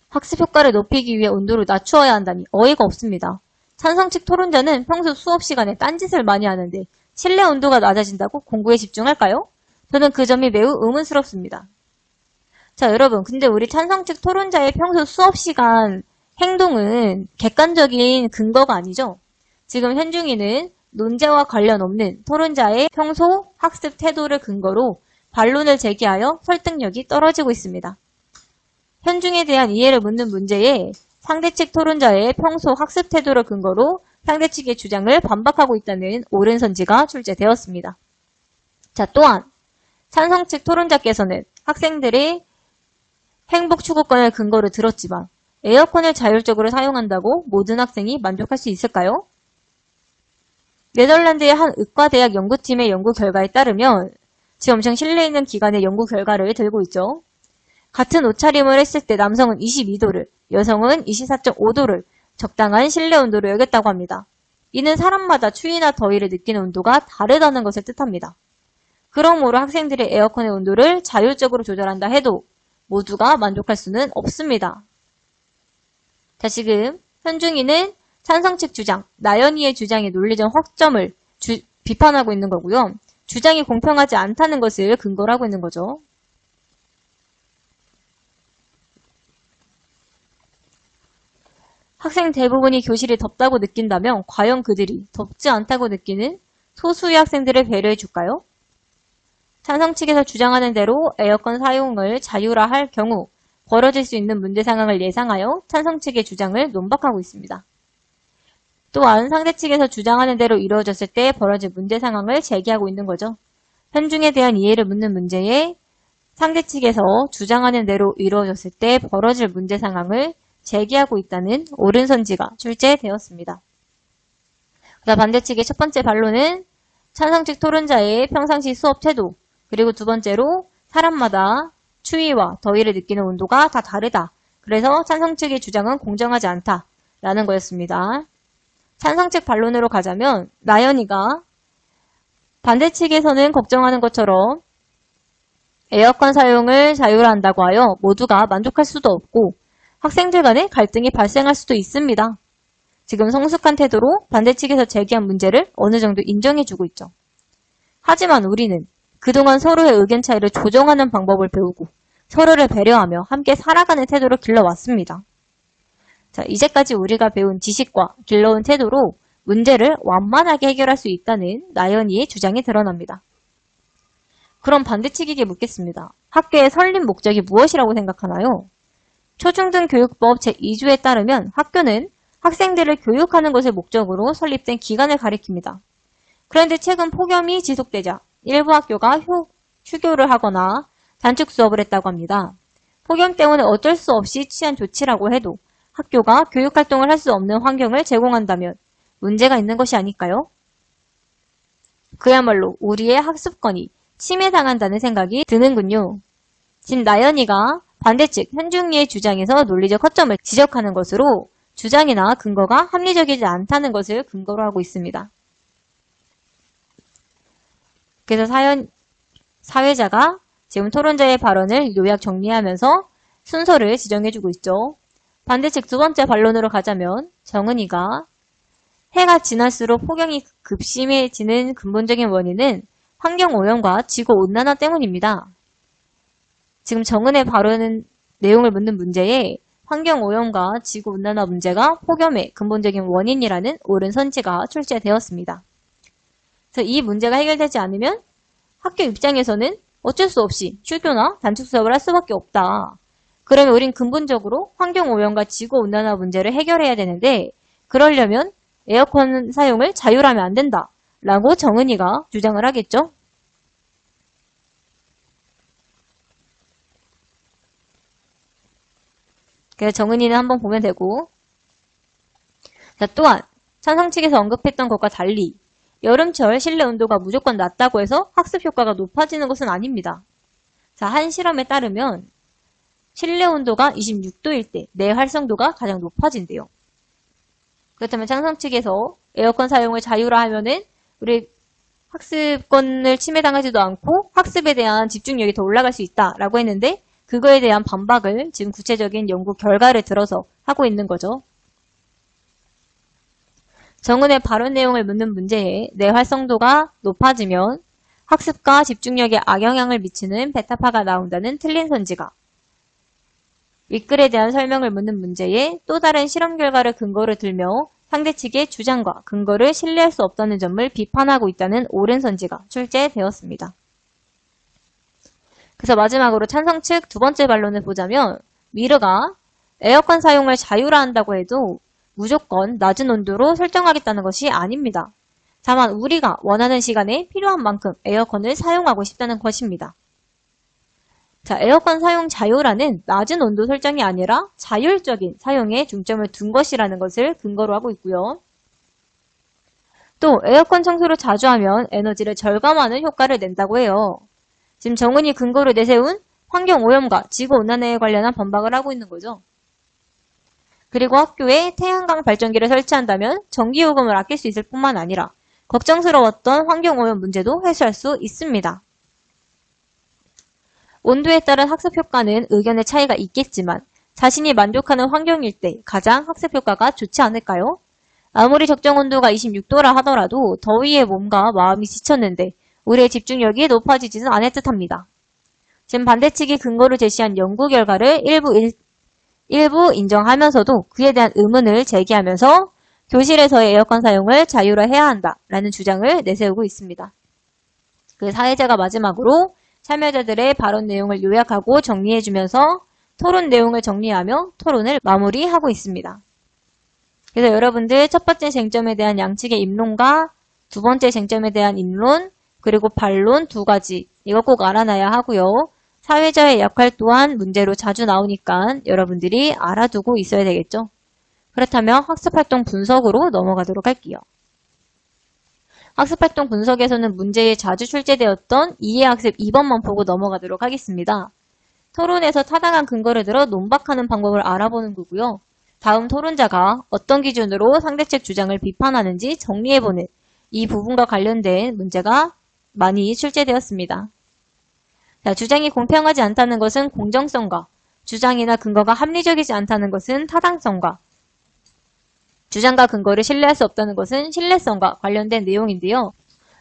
학습 효과를 높이기 위해 온도를 낮추어야 한다니 어이가 없습니다. 찬성 측 토론자는 평소 수업 시간에 딴짓을 많이 하는데 실내 온도가 낮아진다고 공부에 집중할까요? 저는 그 점이 매우 의문스럽습니다. 자, 여러분, 근데 우리 찬성 측 토론자의 평소 수업 시간 행동은 객관적인 근거가 아니죠? 지금 현중이는 논제와 관련 없는 토론자의 평소 학습 태도를 근거로 반론을 제기하여 설득력이 떨어지고 있습니다. 현중에 대한 이해를 묻는 문제에 상대 측 토론자의 평소 학습 태도를 근거로 상대 측의 주장을 반박하고 있다는 옳은 선지가 출제되었습니다. 자, 또한 찬성 측 토론자께서는 학생들의 행복 추구권을 근거로 들었지만 에어컨을 자율적으로 사용한다고 모든 학생이 만족할 수 있을까요? 네덜란드의 한 의과대학 연구팀의 연구 결과에 따르면, 지금 엄청 신뢰 있는 기관의 연구 결과를 들고 있죠. 같은 옷차림을 했을 때 남성은 22도를, 여성은 24.5도를 적당한 실내 온도로 여겼다고 합니다. 이는 사람마다 추위나 더위를 느끼는 온도가 다르다는 것을 뜻합니다. 그러므로 학생들의 에어컨의 온도를 자율적으로 조절한다 해도 모두가 만족할 수는 없습니다. 자, 지금 현중이는 찬성 측 주장, 나연이의 주장의 논리적 확점을 비판하고 있는 거고요. 주장이 공평하지 않다는 것을 근거로 하고 있는 거죠. 학생 대부분이 교실이 덥다고 느낀다면 과연 그들이 덥지 않다고 느끼는 소수의 학생들을 배려해 줄까요? 찬성 측에서 주장하는 대로 에어컨 사용을 자율화할 경우 벌어질 수 있는 문제 상황을 예상하여 찬성 측의 주장을 논박하고 있습니다. 또한 상대 측에서 주장하는 대로 이루어졌을 때 벌어질 문제 상황을 제기하고 있는 거죠. 현중에 대한 이해를 묻는 문제에 상대 측에서 주장하는 대로 이루어졌을 때 벌어질 문제 상황을 제기하고 있다는 옳은 선지가 출제되었습니다. 반대 측의 첫 번째 반론은 찬성 측 토론자의 평상시 수업 태도, 그리고 두 번째로 사람마다 추위와 더위를 느끼는 온도가 다 다르다. 그래서 찬성 측의 주장은 공정하지 않다라는 거였습니다. 찬성 측 반론으로 가자면 나연이가 반대 측에서는 걱정하는 것처럼 에어컨 사용을 자율화한다고 하여 모두가 만족할 수도 없고 학생들 간에 갈등이 발생할 수도 있습니다. 지금 성숙한 태도로 반대 측에서 제기한 문제를 어느 정도 인정해주고 있죠. 하지만 우리는 그동안 서로의 의견 차이를 조정하는 방법을 배우고 서로를 배려하며 함께 살아가는 태도를 길러왔습니다. 자, 이제까지 우리가 배운 지식과 길러온 태도로 문제를 완만하게 해결할 수 있다는 나연이의 주장이 드러납니다. 그럼 반대측에게 묻겠습니다. 학교의 설립 목적이 무엇이라고 생각하나요? 초중등교육법 제2조에 따르면 학교는 학생들을 교육하는 것을 목적으로 설립된 기관을 가리킵니다. 그런데 최근 폭염이 지속되자 일부 학교가 휴교를 하거나 단축 수업을 했다고 합니다. 폭염 때문에 어쩔 수 없이 취한 조치라고 해도 학교가 교육활동을 할 수 없는 환경을 제공한다면 문제가 있는 것이 아닐까요? 그야말로 우리의 학습권이 침해당한다는 생각이 드는군요. 지금 나연이가 반대측 현중이의 주장에서 논리적 허점을 지적하는 것으로 주장이나 근거가 합리적이지 않다는 것을 근거로 하고 있습니다. 그래서 사회자가 지금 토론자의 발언을 요약 정리하면서 순서를 지정해주고 있죠. 반대측 두 번째 반론으로 가자면 정은이가 해가 지날수록 폭염이 급심해지는 근본적인 원인은 환경오염과 지구온난화 때문입니다. 지금 정은의 발언은 내용을 묻는 문제에 환경오염과 지구온난화 문제가 폭염의 근본적인 원인이라는 옳은 선지가 출제되었습니다. 그래서 이 문제가 해결되지 않으면 학교 입장에서는 어쩔 수 없이 휴교나 단축 수업을 할 수밖에 없다. 그러면 우린 근본적으로 환경오염과 지구온난화 문제를 해결해야 되는데 그러려면 에어컨 사용을 자율하면 안 된다. 라고 정은이가 주장을 하겠죠. 그래서 정은이는 한번 보면 되고 자, 또한 찬성 측에서 언급했던 것과 달리 여름철 실내 온도가 무조건 낮다고 해서 학습 효과가 높아지는 것은 아닙니다. 자, 한 실험에 따르면 실내 온도가 26도일 때 뇌 활성도가 가장 높아진대요. 그렇다면 찬성 측에서 에어컨 사용을 자율화하면은 우리 학습권을 침해당하지도 않고 학습에 대한 집중력이 더 올라갈 수 있다라고 했는데 그거에 대한 반박을 지금 구체적인 연구 결과를 들어서 하고 있는 거죠. 정은의 발언 내용을 묻는 문제에 뇌 활성도가 높아지면 학습과 집중력에 악영향을 미치는 베타파가 나온다는 틀린 선지가 윗글에 대한 설명을 묻는 문제에 또 다른 실험 결과를 근거로 들며 상대 측의 주장과 근거를 신뢰할 수 없다는 점을 비판하고 있다는 옳은 선지가 출제되었습니다. 그래서 마지막으로 찬성 측 두 번째 반론을 보자면 미르가 에어컨 사용을 자율화한다고 해도 무조건 낮은 온도로 설정하겠다는 것이 아닙니다. 다만 우리가 원하는 시간에 필요한 만큼 에어컨을 사용하고 싶다는 것입니다. 자, 에어컨 사용 자율화는 낮은 온도 설정이 아니라 자율적인 사용에 중점을 둔 것이라는 것을 근거로 하고 있고요. 또 에어컨 청소를 자주 하면 에너지를 절감하는 효과를 낸다고 해요. 지금 정은이 근거로 내세운 환경오염과 지구온난화에 관련한 반박을 하고 있는 거죠. 그리고 학교에 태양광 발전기를 설치한다면 전기요금을 아낄 수 있을 뿐만 아니라 걱정스러웠던 환경오염 문제도 해소할 수 있습니다. 온도에 따른 학습 효과는 의견의 차이가 있겠지만 자신이 만족하는 환경일 때 가장 학습 효과가 좋지 않을까요? 아무리 적정 온도가 26도라 하더라도 더위에 몸과 마음이 지쳤는데 우리의 집중력이 높아지지는 않을 듯합니다. 지금 반대측이 근거로 제시한 연구 결과를 일부 인정하면서도 그에 대한 의문을 제기하면서 교실에서의 에어컨 사용을 자율화해야 한다라는 주장을 내세우고 있습니다. 그 사회자가 마지막으로 참여자들의 발언 내용을 요약하고 정리해주면서 토론 내용을 정리하며 토론을 마무리하고 있습니다. 그래서 여러분들 첫 번째 쟁점에 대한 양측의 입론과 두 번째 쟁점에 대한 입론 그리고 반론 두 가지 이거 꼭 알아놔야 하고요. 사회자의 역할 또한 문제로 자주 나오니까 여러분들이 알아두고 있어야 되겠죠. 그렇다면 학습활동 분석으로 넘어가도록 할게요. 학습활동 분석에서는 문제에 자주 출제되었던 이해학습 2번만 보고 넘어가도록 하겠습니다. 토론에서 타당한 근거를 들어 논박하는 방법을 알아보는 거고요. 다음 토론자가 어떤 기준으로 상대측 주장을 비판하는지 정리해보는 이 부분과 관련된 문제가 많이 출제되었습니다. 자, 주장이 공평하지 않다는 것은 공정성과 주장이나 근거가 합리적이지 않다는 것은 타당성과 주장과 근거를 신뢰할 수 없다는 것은 신뢰성과 관련된 내용인데요.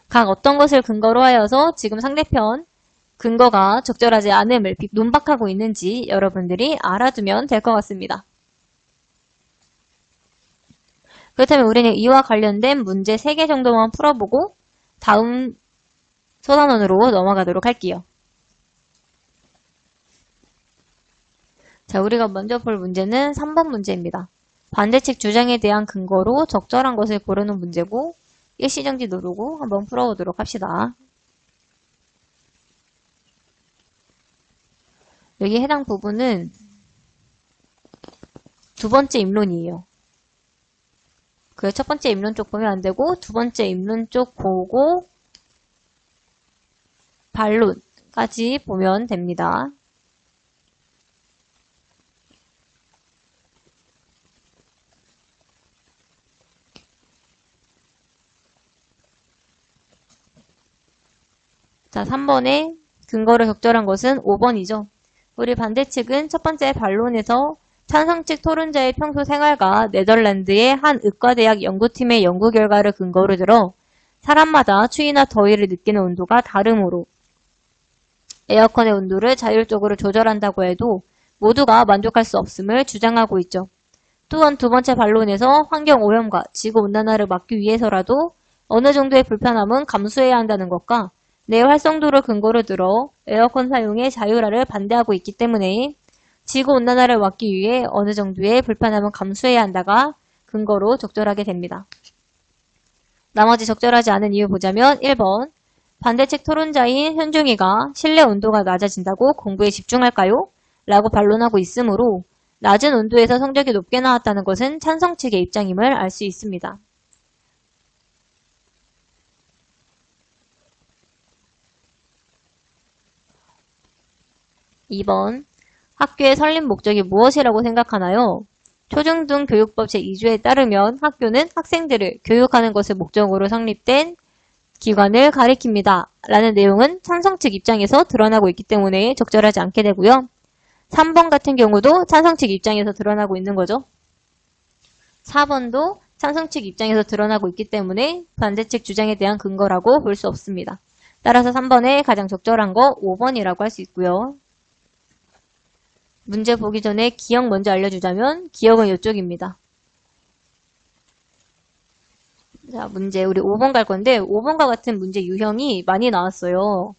각 어떤 것을 근거로 하여서 지금 상대편 근거가 적절하지 않음을 논박하고 있는지 여러분들이 알아두면 될 것 같습니다. 그렇다면 우리는 이와 관련된 문제 3개 정도만 풀어보고 다음 소단원으로 넘어가도록 할게요. 자, 우리가 먼저 볼 문제는 3번 문제입니다. 반대측 주장에 대한 근거로 적절한 것을 고르는 문제고 일시정지 누르고 한번 풀어보도록 합시다. 여기 해당 부분은 두 번째 입론이에요. 그 첫 번째 입론 쪽 보면 안 되고 두 번째 입론 쪽 보고 반론까지 보면 됩니다. 자, 3번에 근거로 적절한 것은 5번이죠. 우리 반대측은 첫 번째 반론에서 찬성 측 토론자의 평소 생활과 네덜란드의 한 의과대학 연구팀의 연구 결과를 근거로 들어 사람마다 추위나 더위를 느끼는 온도가 다르므로 에어컨의 온도를 자율적으로 조절한다고 해도 모두가 만족할 수 없음을 주장하고 있죠. 또한 두 번째 반론에서 환경오염과 지구온난화를 막기 위해서라도 어느 정도의 불편함은 감수해야 한다는 것과 내 활성도를 근거로 들어 에어컨 사용의 자율화를 반대하고 있기 때문에 지구온난화를 막기 위해 어느 정도의 불편함은 감수해야 한다가 근거로 적절하게 됩니다. 나머지 적절하지 않은 이유 보자면 1번 반대측 토론자인 현중이가 실내 온도가 낮아진다고 공부에 집중할까요? 라고 반론하고 있으므로 낮은 온도에서 성적이 높게 나왔다는 것은 찬성 측의 입장임을 알 수 있습니다. 2번 학교의 설립 목적이 무엇이라고 생각하나요? 초중등 교육법 제2조에 따르면 학교는 학생들을 교육하는 것을 목적으로 성립된 기관을 가리킵니다. 라는 내용은 찬성 측 입장에서 드러나고 있기 때문에 적절하지 않게 되고요. 3번 같은 경우도 찬성 측 입장에서 드러나고 있는 거죠. 4번도 찬성 측 입장에서 드러나고 있기 때문에 반대측 주장에 대한 근거라고 볼 수 없습니다. 따라서 3번에 가장 적절한 거 5번이라고 할 수 있고요. 문제 보기 전에 기억 먼저 알려주자면 기억은 이쪽입니다. 자, 문제 우리 5번 갈 건데 5번과 같은 문제 유형이 많이 나왔어요.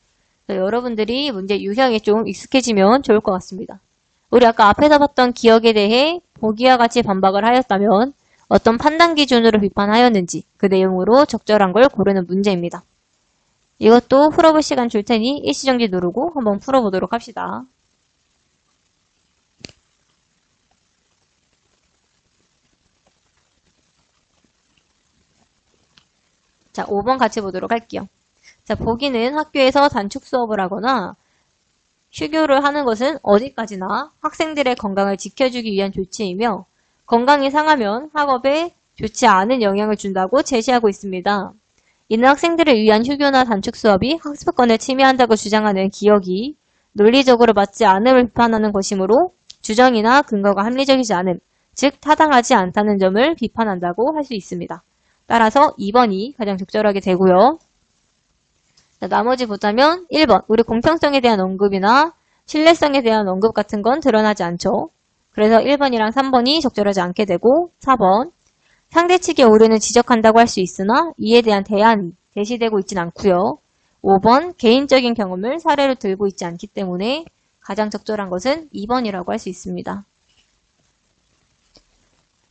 여러분들이 문제 유형에 좀 익숙해지면 좋을 것 같습니다. 우리 아까 앞에서 봤던 기억에 대해 보기와 같이 반박을 하였다면 어떤 판단 기준으로 비판하였는지 그 내용으로 적절한 걸 고르는 문제입니다. 이것도 풀어볼 시간 줄 테니 일시정지 누르고 한번 풀어보도록 합시다. 자, 5번 같이 보도록 할게요. 자, 보기는 학교에서 단축 수업을 하거나 휴교를 하는 것은 어디까지나 학생들의 건강을 지켜주기 위한 조치이며 건강이 상하면 학업에 좋지 않은 영향을 준다고 제시하고 있습니다. 이는 학생들을 위한 휴교나 단축 수업이 학습권을 침해한다고 주장하는 기억이 논리적으로 맞지 않음을 비판하는 것이므로 주장이나 근거가 합리적이지 않음, 즉 타당하지 않다는 점을 비판한다고 할 수 있습니다. 따라서 2번이 가장 적절하게 되고요. 자, 나머지 보자면 1번 우리 공평성에 대한 언급이나 신뢰성에 대한 언급 같은 건 드러나지 않죠. 그래서 1번이랑 3번이 적절하지 않게 되고 4번 상대 측의 오류는 지적한다고 할 수 있으나 이에 대한 대안이 제시되고 있진 않고요. 5번 개인적인 경험을 사례로 들고 있지 않기 때문에 가장 적절한 것은 2번이라고 할 수 있습니다.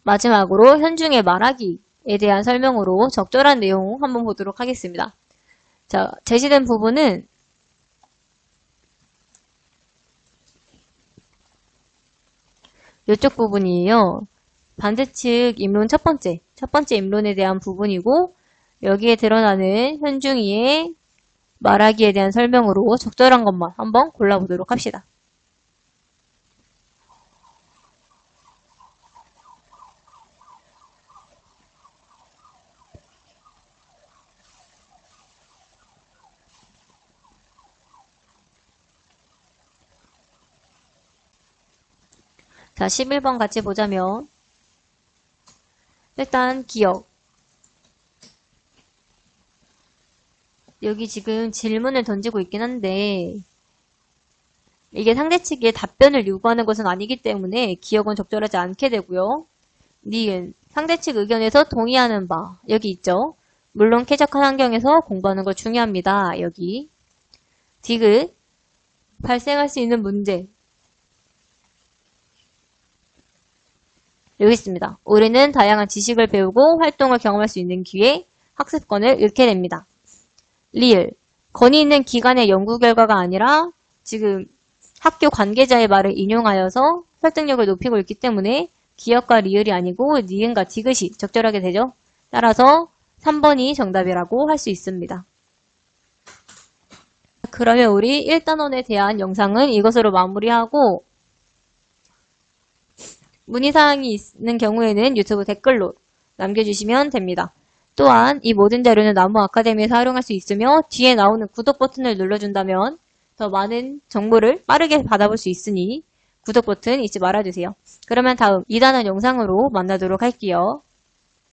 마지막으로 현중의 말하기에 대한 설명으로 적절한 내용 한번 보도록 하겠습니다. 자, 제시된 부분은 이쪽 부분이에요. 반대측 임론 첫 번째 임론에 대한 부분이고 여기에 드러나는 현중이의 말하기에 대한 설명으로 적절한 것만 한번 골라보도록 합시다. 자, 11번 같이 보자면 일단 기억. 여기 지금 질문을 던지고 있긴 한데 이게 상대 측의 답변을 요구하는 것은 아니기 때문에 기억은 적절하지 않게 되고요. 니은. 상대 측 의견에서 동의하는 바. 여기 있죠. 물론 쾌적한 환경에서 공부하는 거 중요합니다. 여기. 디귿. 발생할 수 있는 문제. 여기 있습니다. 우리는 다양한 지식을 배우고 활동을 경험할 수 있는 기회, 학습권을 잃게 됩니다. 리을. 권위 있는 기관의 연구 결과가 아니라 지금 학교 관계자의 말을 인용하여서 설득력을 높이고 있기 때문에 기억과 리을이 아니고 니은과 디귿이 적절하게 되죠. 따라서 3번이 정답이라고 할 수 있습니다. 그러면 우리 1단원에 대한 영상은 이것으로 마무리하고 문의사항이 있는 경우에는 유튜브 댓글로 남겨주시면 됩니다. 또한 이 모든 자료는 나무 아카데미에서 활용할 수 있으며 뒤에 나오는 구독 버튼을 눌러준다면 더 많은 정보를 빠르게 받아볼 수 있으니 구독 버튼 잊지 말아주세요. 그러면 다음 2단원 영상으로 만나도록 할게요.